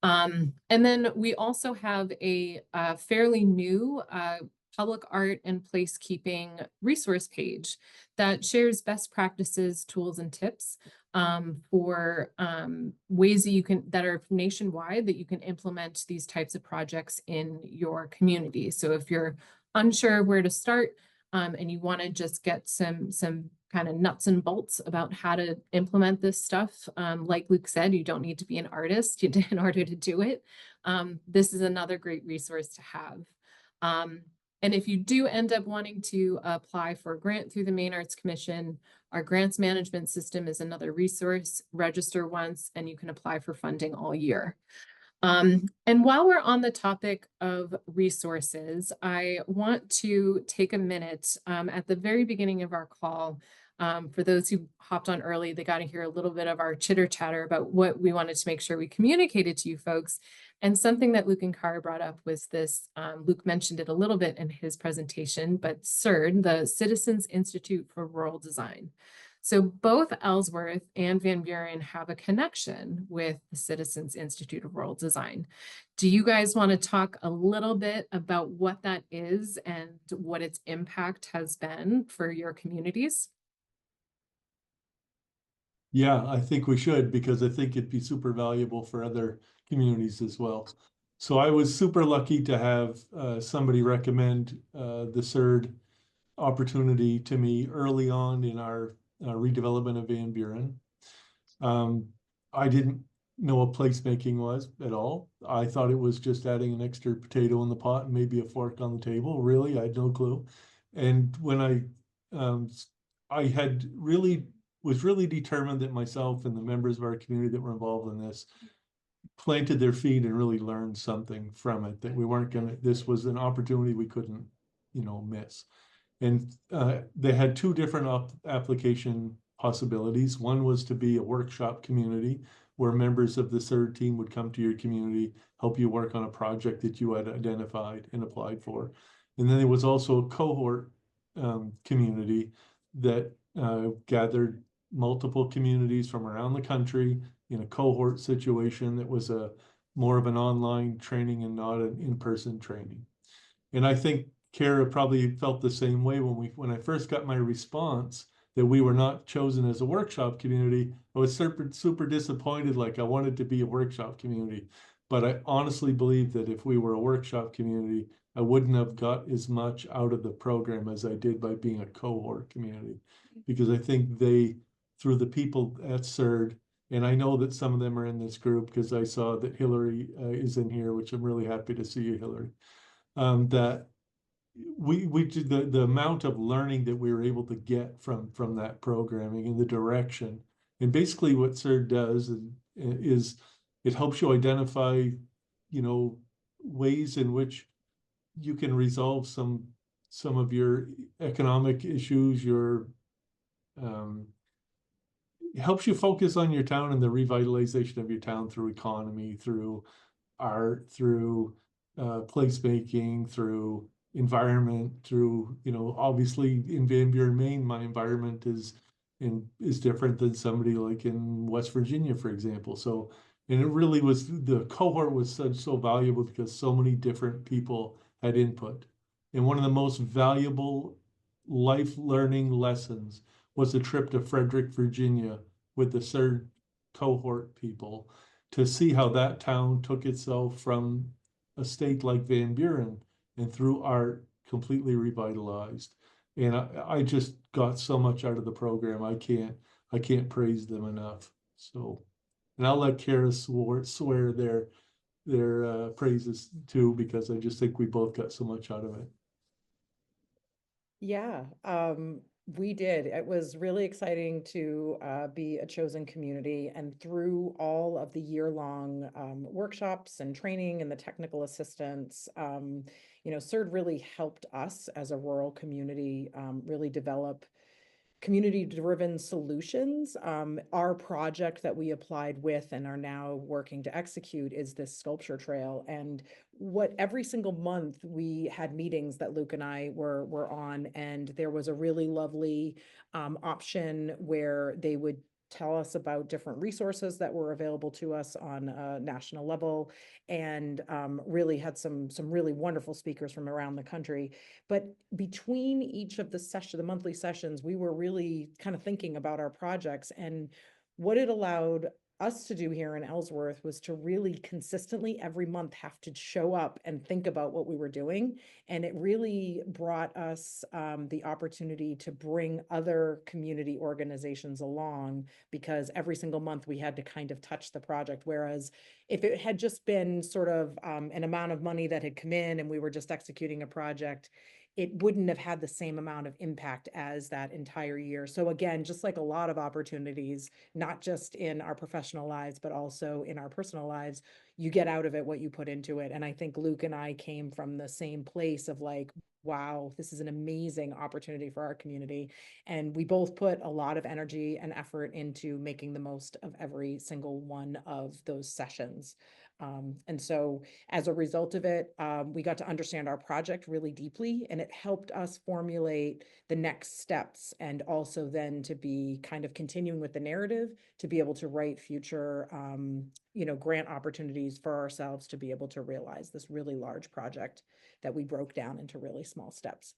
And then we also have a fairly new public art and placekeeping resource page that shares best practices, tools, and tips for ways that are nationwide that you can implement these types of projects in your community. So if you're unsure where to start and you want to just get some kind of nuts and bolts about how to implement this stuff, like Luke said, you don't need to be an artist in order to do it. This is another great resource to have. And if you do end up wanting to apply for a grant through the Maine Arts Commission, our grants management system is another resource. Register once and you can apply for funding all year. And while we're on the topic of resources, I want to take a minute at the very beginning of our call. For those who hopped on early, they got to hear a little bit of our chitter chatter about what we wanted to make sure we communicated to you folks. And something that Luke and Kara brought up was this, Luke mentioned it a little bit in his presentation, but CIRD, the Citizens Institute for Rural Design. So both Ellsworth and Van Buren have a connection with the Citizens Institute of Rural Design. Do you guys want to talk a little bit about what that is and what its impact has been for your communities? Yeah, I think we should, because I think it'd be super valuable for other communities as well. So I was super lucky to have somebody recommend the CIRD opportunity to me early on in our redevelopment of Van Buren. I didn't know what placemaking was at all. I thought it was just adding an extra potato in the pot and maybe a fork on the table. Really, I had no clue. And when I had really was really determined that myself and the members of our community that were involved in this planted their feet and really learned something from it, that we weren't gonna, this was an opportunity we couldn't, miss. And they had two different application possibilities. One was to be a workshop community where members of the CIRD team would come to your community, help you work on a project that you had identified and applied for. And then there was also a cohort community that gathered multiple communities from around the country in a cohort situation that was a more of an online training and not an in-person training. And I think Kara probably felt the same way when I first got my response that we were not chosen as a workshop community. I was super disappointed, like I wanted to be a workshop community. But I honestly believe that if we were a workshop community, I wouldn't have got as much out of the program as I did by being a cohort community. Because I think through the people at CIRD, and I know that some of them are in this group because I saw that Hillary is in here, which I'm really happy to see you, Hillary. That we did the amount of learning that we were able to get from that programming and the direction. And basically what CIRD does is it helps you identify, ways in which you can resolve some of your economic issues, helps you focus on your town and the revitalization of your town through economy, through art, through placemaking, through environment, through, obviously in Van Buren, Maine, my environment is different than somebody like in West Virginia, for example. So, and it really was, the cohort was so valuable because so many different people had input. And one of the most valuable life learning lessons was a trip to Frederick, Virginia with the CIRD cohort people to see how that town took itself from a state like Van Buren and through art completely revitalized. And I just got so much out of the program. I can't praise them enough. So, and I'll let Kara swear their praises too, because I just think we both got so much out of it. Yeah, we did. It was really exciting to be a chosen community, and through all of the year-long workshops and training and the technical assistance, CIRD really helped us as a rural community really develop community-driven solutions. Our project that we applied with and are now working to execute is this sculpture trail. And what every single month we had meetings that Luke and I were on, and there was a really lovely option where they would tell us about different resources that were available to us on a national level, and really had some really wonderful speakers from around the country. But between each of the monthly sessions, we were really kind of thinking about our projects, and what it allowed us to do here in Ellsworth was to really consistently every month have to show up and think about what we were doing. And it really brought us the opportunity to bring other community organizations along, because every single month we had to kind of touch the project. Whereas if it had just been sort of an amount of money that had come in and we were just executing a project, it wouldn't have had the same amount of impact as that entire year. So again, just like a lot of opportunities, not just in our professional lives, but also in our personal lives, you get out of it what you put into it. And I think Luke and I came from the same place of like, wow, this is an amazing opportunity for our community. And we both put a lot of energy and effort into making the most of every single one of those sessions. And so as a result of it, we got to understand our project really deeply, and it helped us formulate the next steps, and also then to be kind of continuing with the narrative to be able to write future, grant opportunities for ourselves to be able to realize this really large project that we broke down into really small steps.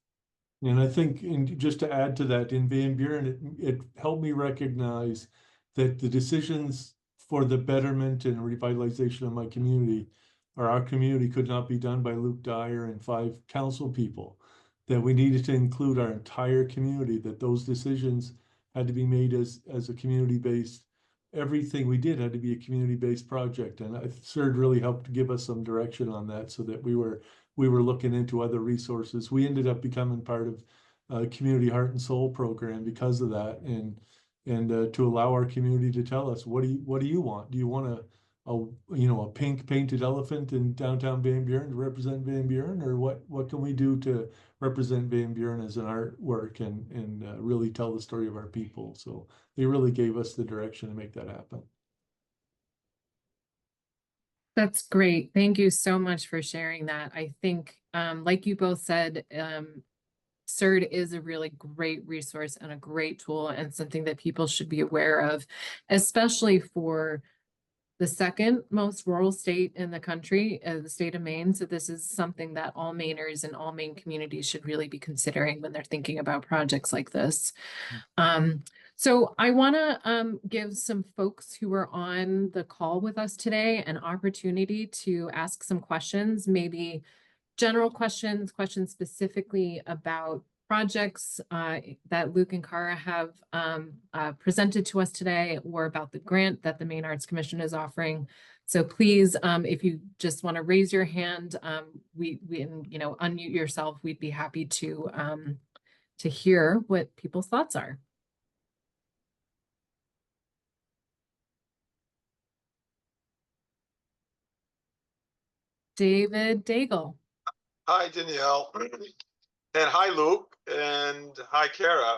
And I think, and just to add to that, in Van Buren, it helped me recognize that the decisions for the betterment and revitalization of my community, or our community, could not be done by Luke Dyer and 5 council people. That we needed to include our entire community, that those decisions had to be made as a community-based, everything we did had to be a community-based project. And CERD really helped give us some direction on that, so that we were looking into other resources. We ended up becoming part of a community heart and soul program because of that, and to allow our community to tell us, what do you want? Do you want a pink painted elephant in downtown Van Buren to represent Van Buren, or what can we do to represent Van Buren as an artwork and really tell the story of our people? So they really gave us the direction to make that happen. That's great. Thank you so much for sharing that. I think, like you both said, CERD is a really great resource and a great tool, and something that people should be aware of, especially for the second most rural state in the country, the state of Maine. So this is something that all Mainers and all Maine communities should really be considering when they're thinking about projects like this. So I want to give some folks who are on the call with us today an opportunity to ask some questions, maybe general questions specifically about projects that Luke and Cara have presented to us today, or about the grant that the Maine Arts Commission is offering. So please, if you just want to raise your hand, we unmute yourself. We'd be happy to hear what people's thoughts are. David Daigle. Hi, Danielle. And hi, Luke. And hi, Kara.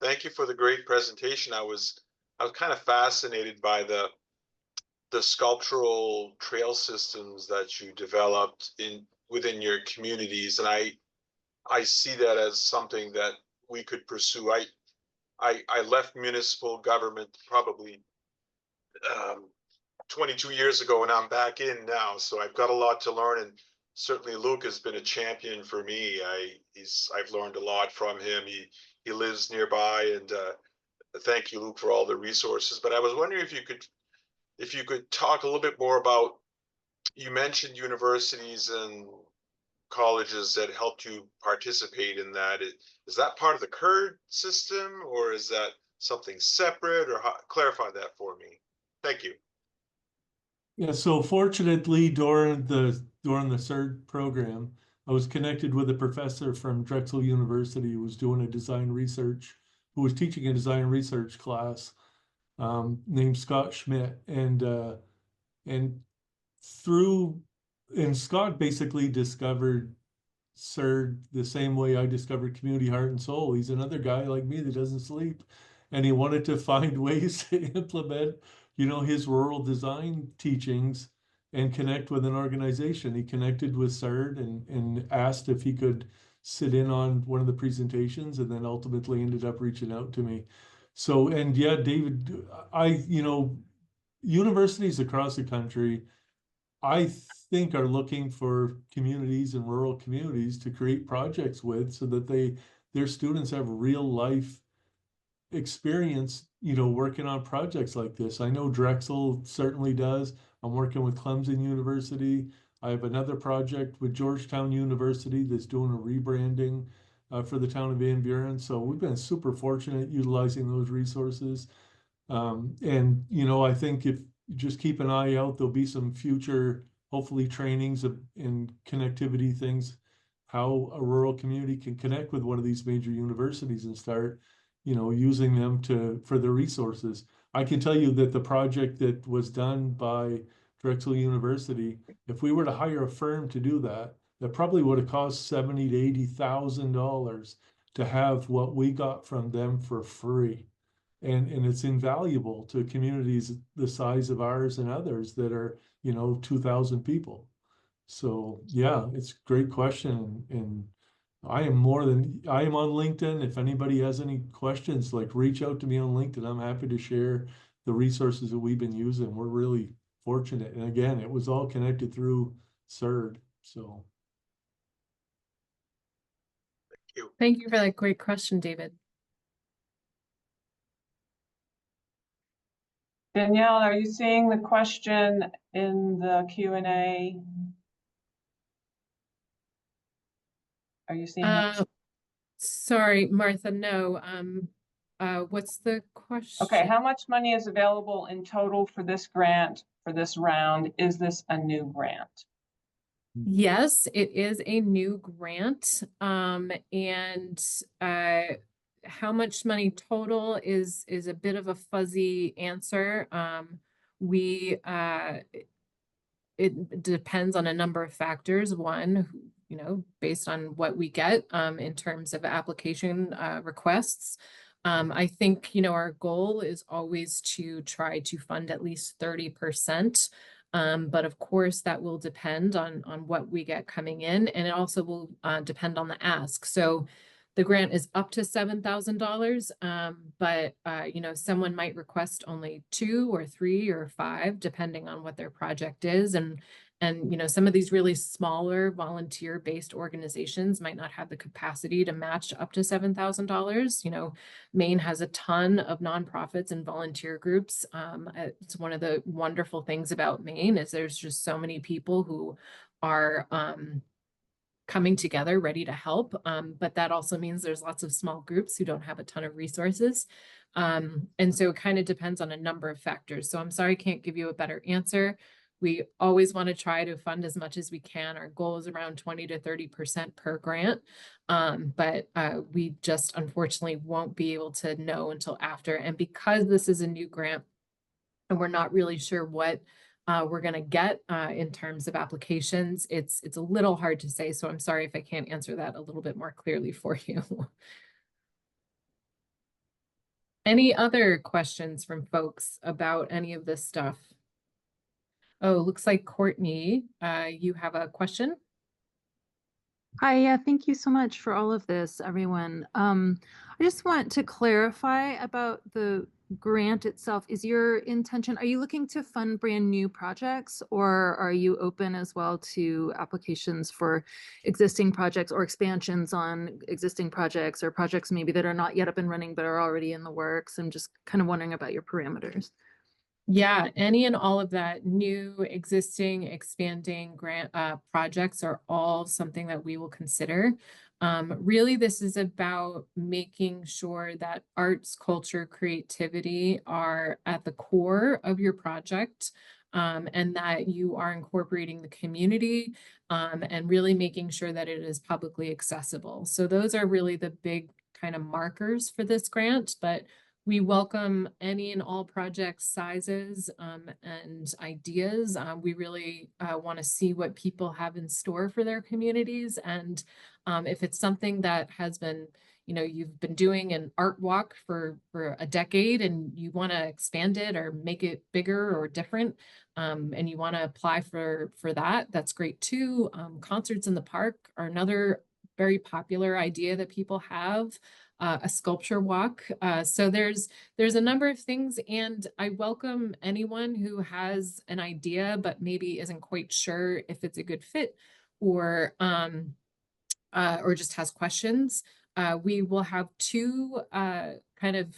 Thank you for the great presentation. I was kind of fascinated by the sculptural trail systems that you developed within your communities, and I see that as something that we could pursue. I left municipal government probably 22 years ago, and I'm back in now, so I've got a lot to learn. And certainly Luke has been a champion for me. I've learned a lot from him. He lives nearby, and thank you, Luke, for all the resources. But I was wondering if you could talk a little bit more about, you mentioned universities and colleges that helped you participate in that. Is that part of the CURD system, or is that something separate, or clarify that for me? Thank you. Yeah, so fortunately, during the CERD program, I was connected with a professor from Drexel University who was doing who was teaching a design research class, named Scott Schmidt, and Scott basically discovered CERD the same way I discovered Community Heart and Soul. He's another guy like me that doesn't sleep, and he wanted to find ways to implement his rural design teachings and connect with an organization. He connected with CERD and asked if he could sit in on one of the presentations, and then ultimately ended up reaching out to me. So, and yeah, David, universities across the country, I think, are looking for communities and rural communities to create projects with, so that their students have real life experience, working on projects like this. I know Drexel certainly does. I'm working with Clemson University. I have another project with Georgetown University that's doing a rebranding for the town of Van Buren. So we've been super fortunate utilizing those resources. And, I think if you just keep an eye out, there'll be some future, hopefully, trainings and connectivity things, how a rural community can connect with one of these major universities and start, using them for the resources. I can tell you that the project that was done by Drexel University, if we were to hire a firm to do that, that probably would have cost $70,000 to $80,000 to have what we got from them for free. And it's invaluable to communities the size of ours and others that are, 2,000 people. So yeah, it's a great question. And I am on LinkedIn. If anybody has any questions, like reach out to me on LinkedIn. I'm happy to share the resources that we've been using. We're really fortunate. And again, it was all connected through CERD. So. Thank you for that great question, David. Danielle, are you seeing the question in the Q&A? Are you seeing that? Sorry, Martha, no. What's the question? Okay, how much money is available in total for this grant for this round? Is this a new grant? Yes, it is a new grant. And how much money total is a bit of a fuzzy answer. It depends on a number of factors. One, based on what we get in terms of application requests. I think, our goal is always to try to fund at least 30%. But of course, that will depend on what we get coming in, and it also will depend on the ask. So the grant is up to $7,000, but someone might request only 2 or 3 or 5, depending on what their project is. And some of these really smaller volunteer-based organizations might not have the capacity to match up to $7,000. Maine has a ton of nonprofits and volunteer groups. It's one of the wonderful things about Maine is there's just so many people who are coming together ready to help. But that also means there's lots of small groups who don't have a ton of resources. And so it kind of depends on a number of factors. So I'm sorry, I can't give you a better answer. We always want to try to fund as much as we can. Our goal is around 20 to 30% per grant. But we just unfortunately won't be able to know until after. And because this is a new grant and we're not really sure what we're going to get in terms of applications, it's a little hard to say. So I'm sorry if I can't answer that a little bit more clearly for you. Any other questions from folks about any of this stuff? Oh, looks like Courtney, you have a question? Hi, yeah, thank you so much for all of this, everyone. I just want to clarify about the grant itself. Is your intention, are you looking to fund brand new projects, or are you open as well to applications for existing projects or expansions on existing projects, or projects maybe that are not yet up and running but are already in the works? I'm just kind of wondering about your parameters. Yeah, any and all of that, new, existing, expanding grant projects are all something that we will consider. Really, this is about making sure that arts, culture, creativity are at the core of your project, and that you are incorporating the community, and really making sure that it is publicly accessible. So those are really the big kind of markers for this grant, but we welcome any and all project sizes and ideas. We really want to see what people have in store for their communities. And if it's something that has been, you've been doing an art walk for a decade and you want to expand it or make it bigger or different, and you want to apply for that, that's great too. Concerts in the park are another very popular idea that people have. A sculpture walk. So there's a number of things, and I welcome anyone who has an idea but maybe isn't quite sure if it's a good fit, or just has questions. We will have 2 kind of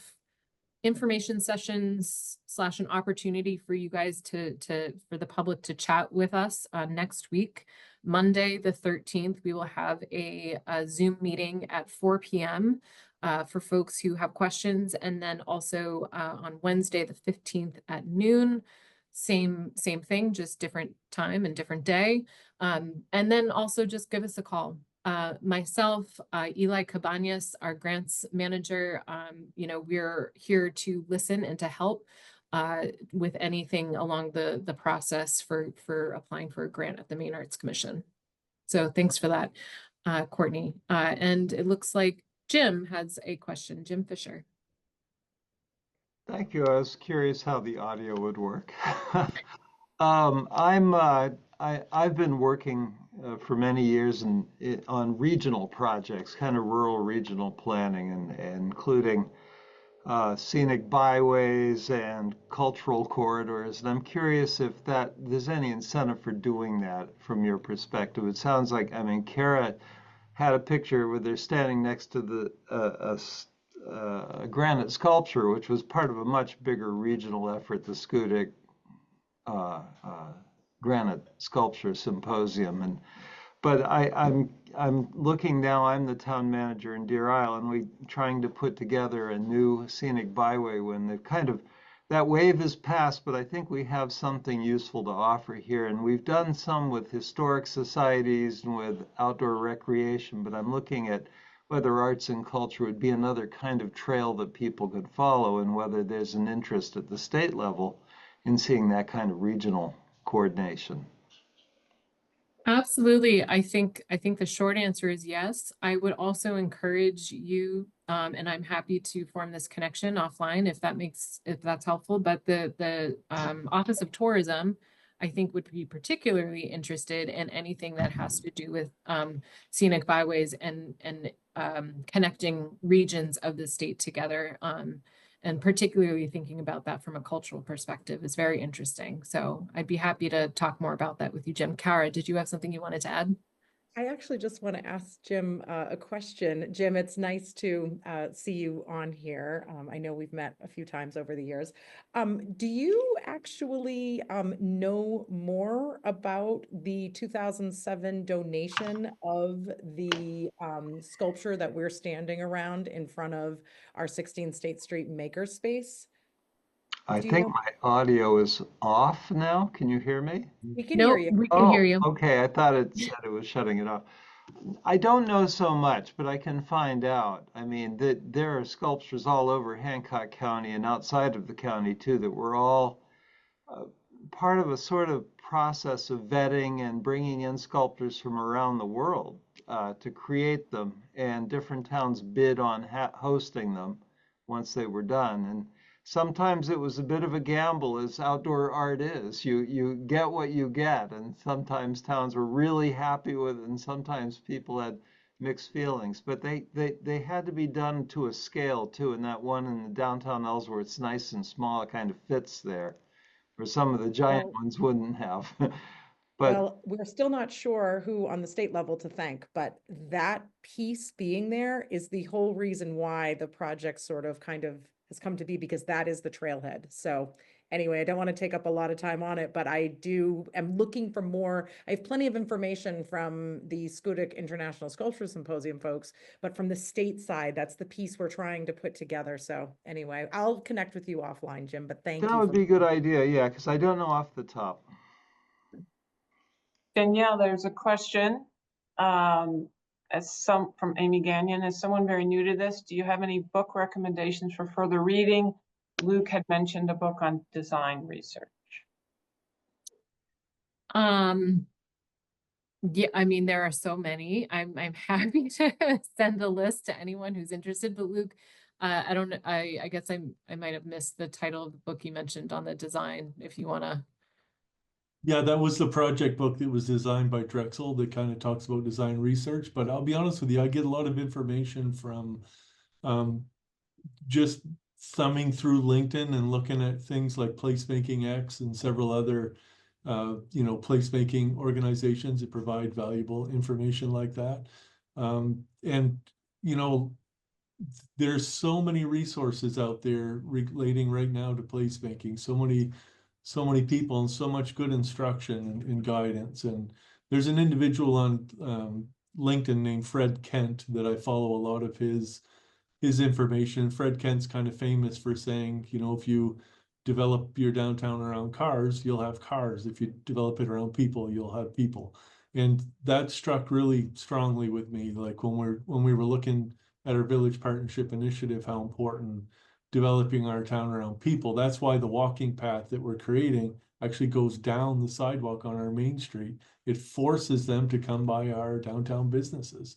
information sessions / an opportunity for you guys for the public to chat with us next week. Monday, the 13th, we will have a Zoom meeting at 4 p.m. For folks who have questions. And then also on Wednesday, the 15th at noon, same thing, just different time and different day. And then also just give us a call. Myself, Eli Cabanas, our grants manager, we're here to listen and to help with anything along the process for applying for a grant at the Maine Arts Commission. So thanks for that, Courtney. And it looks like Jim has a question. Jim Fisher. Thank you. I was curious how the audio would work. I've been working for many years on regional projects, kind of rural regional planning, and including scenic byways and cultural corridors. And I'm curious if there's any incentive for doing that from your perspective. It sounds like, I mean, Kara had a picture where they're standing next to a granite sculpture, which was part of a much bigger regional effort, the Schoodic Granite Sculpture Symposium. But I'm looking now, I'm the town manager in Deer Isle, and we're trying to put together a new scenic byway when that wave is past, but I think we have something useful to offer here. And we've done some with historic societies and with outdoor recreation, but I'm looking at whether arts and culture would be another kind of trail that people could follow, and whether there's an interest at the state level in seeing that kind of regional coordination. Absolutely. I think the short answer is yes. I would also encourage you, and I'm happy to form this connection offline if that's helpful. But the Office of Tourism, I think, would be particularly interested in anything that has to do with scenic byways and connecting regions of the state together. And particularly thinking about that from a cultural perspective is very interesting. So I'd be happy to talk more about that with you, Jim. Kara, did you have something you wanted to add? I actually just want to ask Jim a question. Jim, it's nice to see you on here. I know we've met a few times over the years. Do you actually know more about the 2007 donation of the sculpture that we're standing around in front of our 16 State Street Makerspace? I think my audio is off now. Can you hear me? We can hear you. We can hear you. Okay. I thought it said it was shutting it off. I don't know so much, but I can find out. I mean, there are sculptures all over Hancock County and outside of the county too that were all part of a sort of process of vetting and bringing in sculptors from around the world to create them, and different towns bid on hosting them once they were done. And sometimes it was a bit of a gamble, as outdoor art is. You get what you get, and sometimes towns were really happy with it, and sometimes people had mixed feelings. But they had to be done to a scale too, and that one in the downtown Ellsworth, it's nice and small, it kind of fits there, where some of the giant ones wouldn't have. But well, we're still not sure who on the state level to thank, but that piece being there is the whole reason why the project sort of kind of has come to be, because that is the trailhead. So anyway, I don't want to take up a lot of time on it, but am looking for more. I have plenty of information from the Schoodic International Sculpture Symposium folks, but from the state side, that's the piece we're trying to put together. So anyway, I'll connect with you offline, Jim, but thank you. That would be a good idea, yeah, because I don't know off the top. Danielle, there's a question from Amy Gagnon. As someone very new to this, do you have any book recommendations for further reading? Luke had mentioned a book on design research. Yeah, I mean, there are so many. I'm happy to send a list to anyone who's interested, but Luke, I guess I might have missed the title of the book you mentioned on the design, if you want to. Yeah, that was the project book that was designed by Drexel that kind of talks about design research. But I'll be honest with you, I get a lot of information from just thumbing through LinkedIn and looking at things like Placemaking X and several other placemaking organizations that provide valuable information like that. And there's so many resources out there relating right now to placemaking, so many people and so much good instruction and guidance. And there's an individual on LinkedIn named Fred Kent that I follow a lot of his information. Fred Kent's kind of famous for saying, you know, if you develop your downtown around cars, you'll have cars. If you develop it around people, you'll have people. And that struck really strongly with me. Like when we were looking at our village partnership initiative, how important developing our town around people. That's why the walking path that we're creating actually goes down the sidewalk on our main street. It forces them to come by our downtown businesses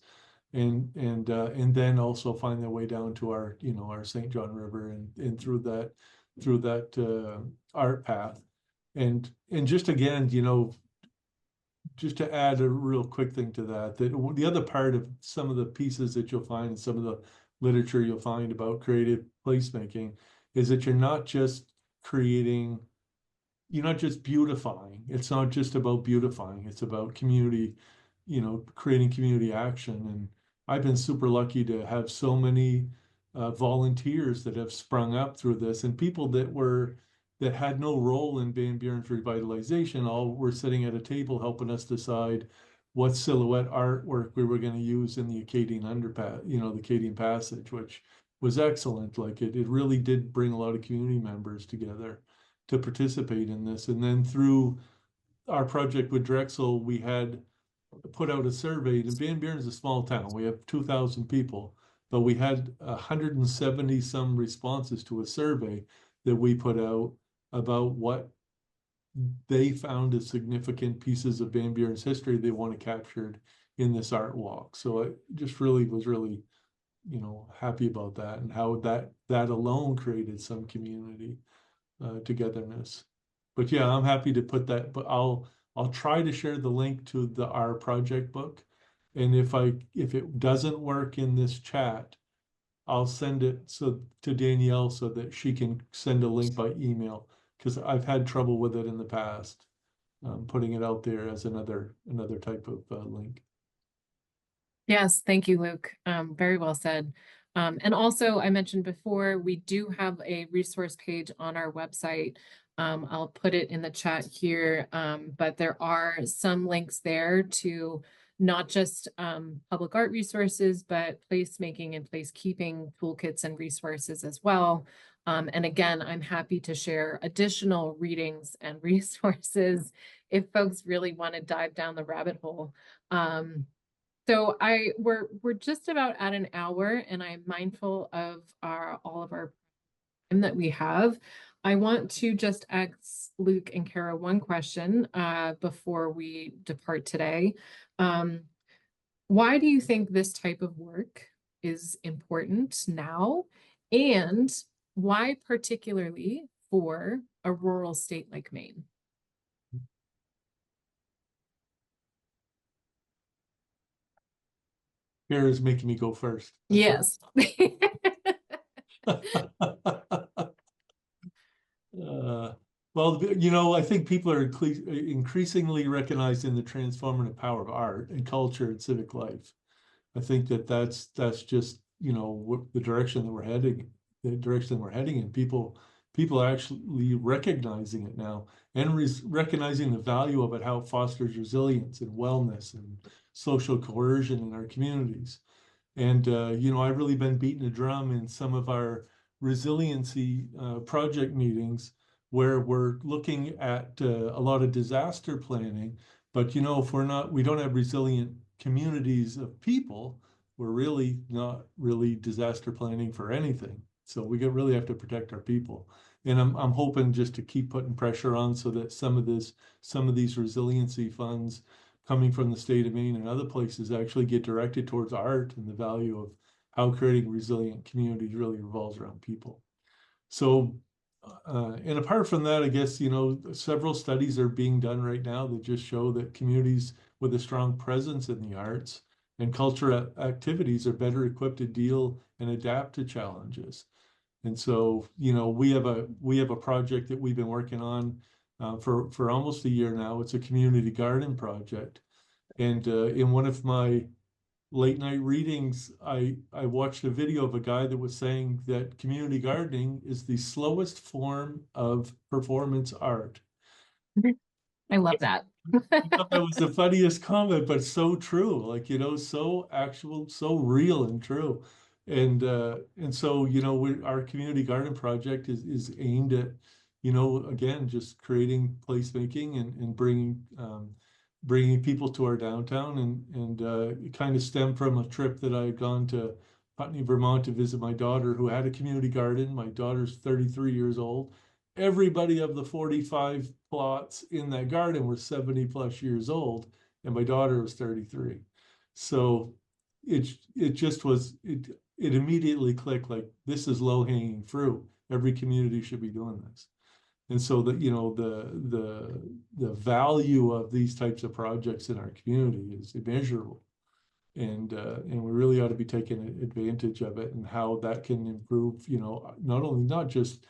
and then also find their way down to our, you know, our St. John River and through that art path. And just again, you know, just to add a real quick thing to that, that the other part of some of the pieces that you'll find in some of the literature you'll find about creative placemaking is that you're not just beautifying. It's not just about beautifying. It's about community, you know, creating community action. And I've been super lucky to have so many volunteers that have sprung up through this, and people that had no role in Van Buren's revitalization, all were sitting at a table helping us decide what silhouette artwork we were going to use in the Acadian underpass, you know, the Acadian Passage, which was excellent. Like it really did bring a lot of community members together to participate in this. And then through our project with Drexel, we had put out a survey. And Van Buren is a small town. We have 2,000 people, but we had 170 some responses to a survey that we put out about what they found as significant pieces of Van Buren's history they want to captured in this art walk. So I just was really, you know, happy about that and how that alone created some community togetherness. But yeah, I'm happy to put that, but I'll try to share the link to our project book. And if it doesn't work in this chat, I'll send it to Danielle so that she can send a link by email, because I've had trouble with it in the past, putting it out there as another type of link. Yes, thank you, Luke. Very well said. And also, I mentioned before, we do have a resource page on our website. I'll put it in the chat here, but there are some links there to not just public art resources, but placemaking and placekeeping toolkits and resources as well. And again, I'm happy to share additional readings and resources if folks really want to dive down the rabbit hole. So we're just about at an hour, and I'm mindful of all of our time that we have. I want to just ask Luke and Kara one question before we depart today. Why do you think this type of work is important now, and why particularly for a rural state like Maine? Kara's making me go first. Yes. Well, you know, I think people are increasingly recognizing the transformative power of art and culture and civic life. I think that's just, you know, the direction that we're heading, and people are actually recognizing it now and recognizing the value of it, how it fosters resilience and wellness and social cohesion in our communities. And, you know, I've really been beating a drum in some of our resiliency project meetings where we're looking at a lot of disaster planning. But, you know, if we don't have resilient communities of people, we're really not really disaster planning for anything. So we really have to protect our people. And I'm hoping just to keep putting pressure on so that some of these resiliency funds coming from the state of Maine and other places actually get directed towards art and the value of how creating resilient communities really revolves around people. So, and apart from that, I guess, you know, several studies are being done right now that just show that communities with a strong presence in the arts and cultural activities are better equipped to deal and adapt to challenges. And so, you know, we have a project that we've been working on for almost a year now. It's a community garden project. And in one of my late night readings, I watched a video of a guy that was saying that community gardening is the slowest form of performance art. I love that. I thought that was the funniest comment, but so true. Like, so actual, so real and true. And so, our community garden project is aimed at, again, just creating placemaking and bringing people to our downtown. And it kind of stemmed from a trip that I had gone to Putney, Vermont to visit my daughter who had a community garden. My daughter's 33 years old. Everybody of the 45 plots in that garden were 70 plus years old, and my daughter was 33. So it just was, it immediately clicked, like, this is low hanging fruit. Every community should be doing this. And so that, the value of these types of projects in our community is immeasurable. And we really ought to be taking advantage of it, and how that can improve, not just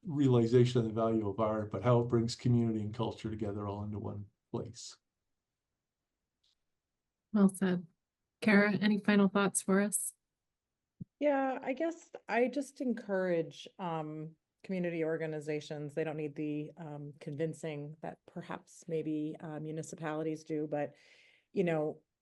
realization of the value of art, but how it brings community and culture together all into one place. Well said. Kara, any final thoughts for us? Yeah, I guess I just encourage community organizations. They don't need the convincing that perhaps maybe municipalities do, but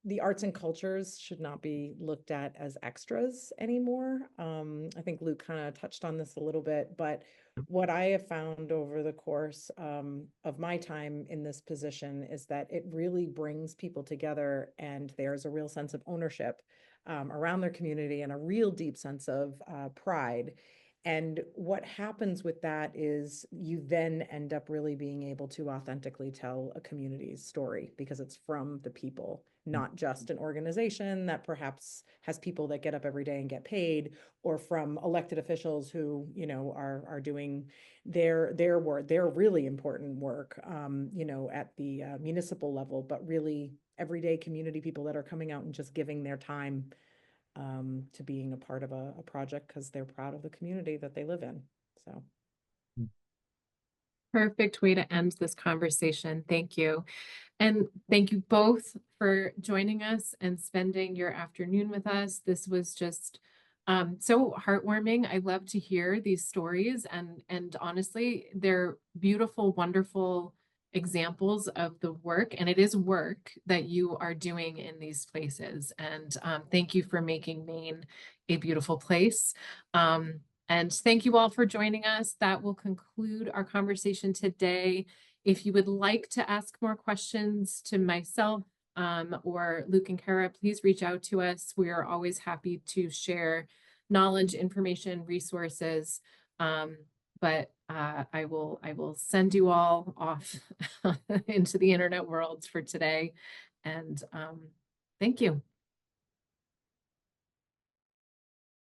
the arts and cultures should not be looked at as extras anymore. I think Luke kind of touched on this a little bit, but what I have found over the course of my time in this position is that it really brings people together, and there's a real sense of ownership around their community and a real deep sense of pride. And what happens with that is you then end up really being able to authentically tell a community's story, because it's from the people, not just an organization that perhaps has people that get up every day and get paid, or from elected officials who, are doing their work, their really important work, at the municipal level, but really everyday community people that are coming out and just giving their time to being a part of a project because they're proud of the community that they live in. So. Perfect way to end this conversation. Thank you. And thank you both for joining us and spending your afternoon with us. This was just so heartwarming. I love to hear these stories, and honestly, they're beautiful, wonderful examples of the work, and it is work that you are doing in these places. And thank you for making Maine a beautiful place. And thank you all for joining us. That will conclude our conversation today. If you would like to ask more questions to myself or Luke and Kara, please reach out to us. We are always happy to share knowledge, information, resources. But I will send you all off into the internet worlds for today. And thank you.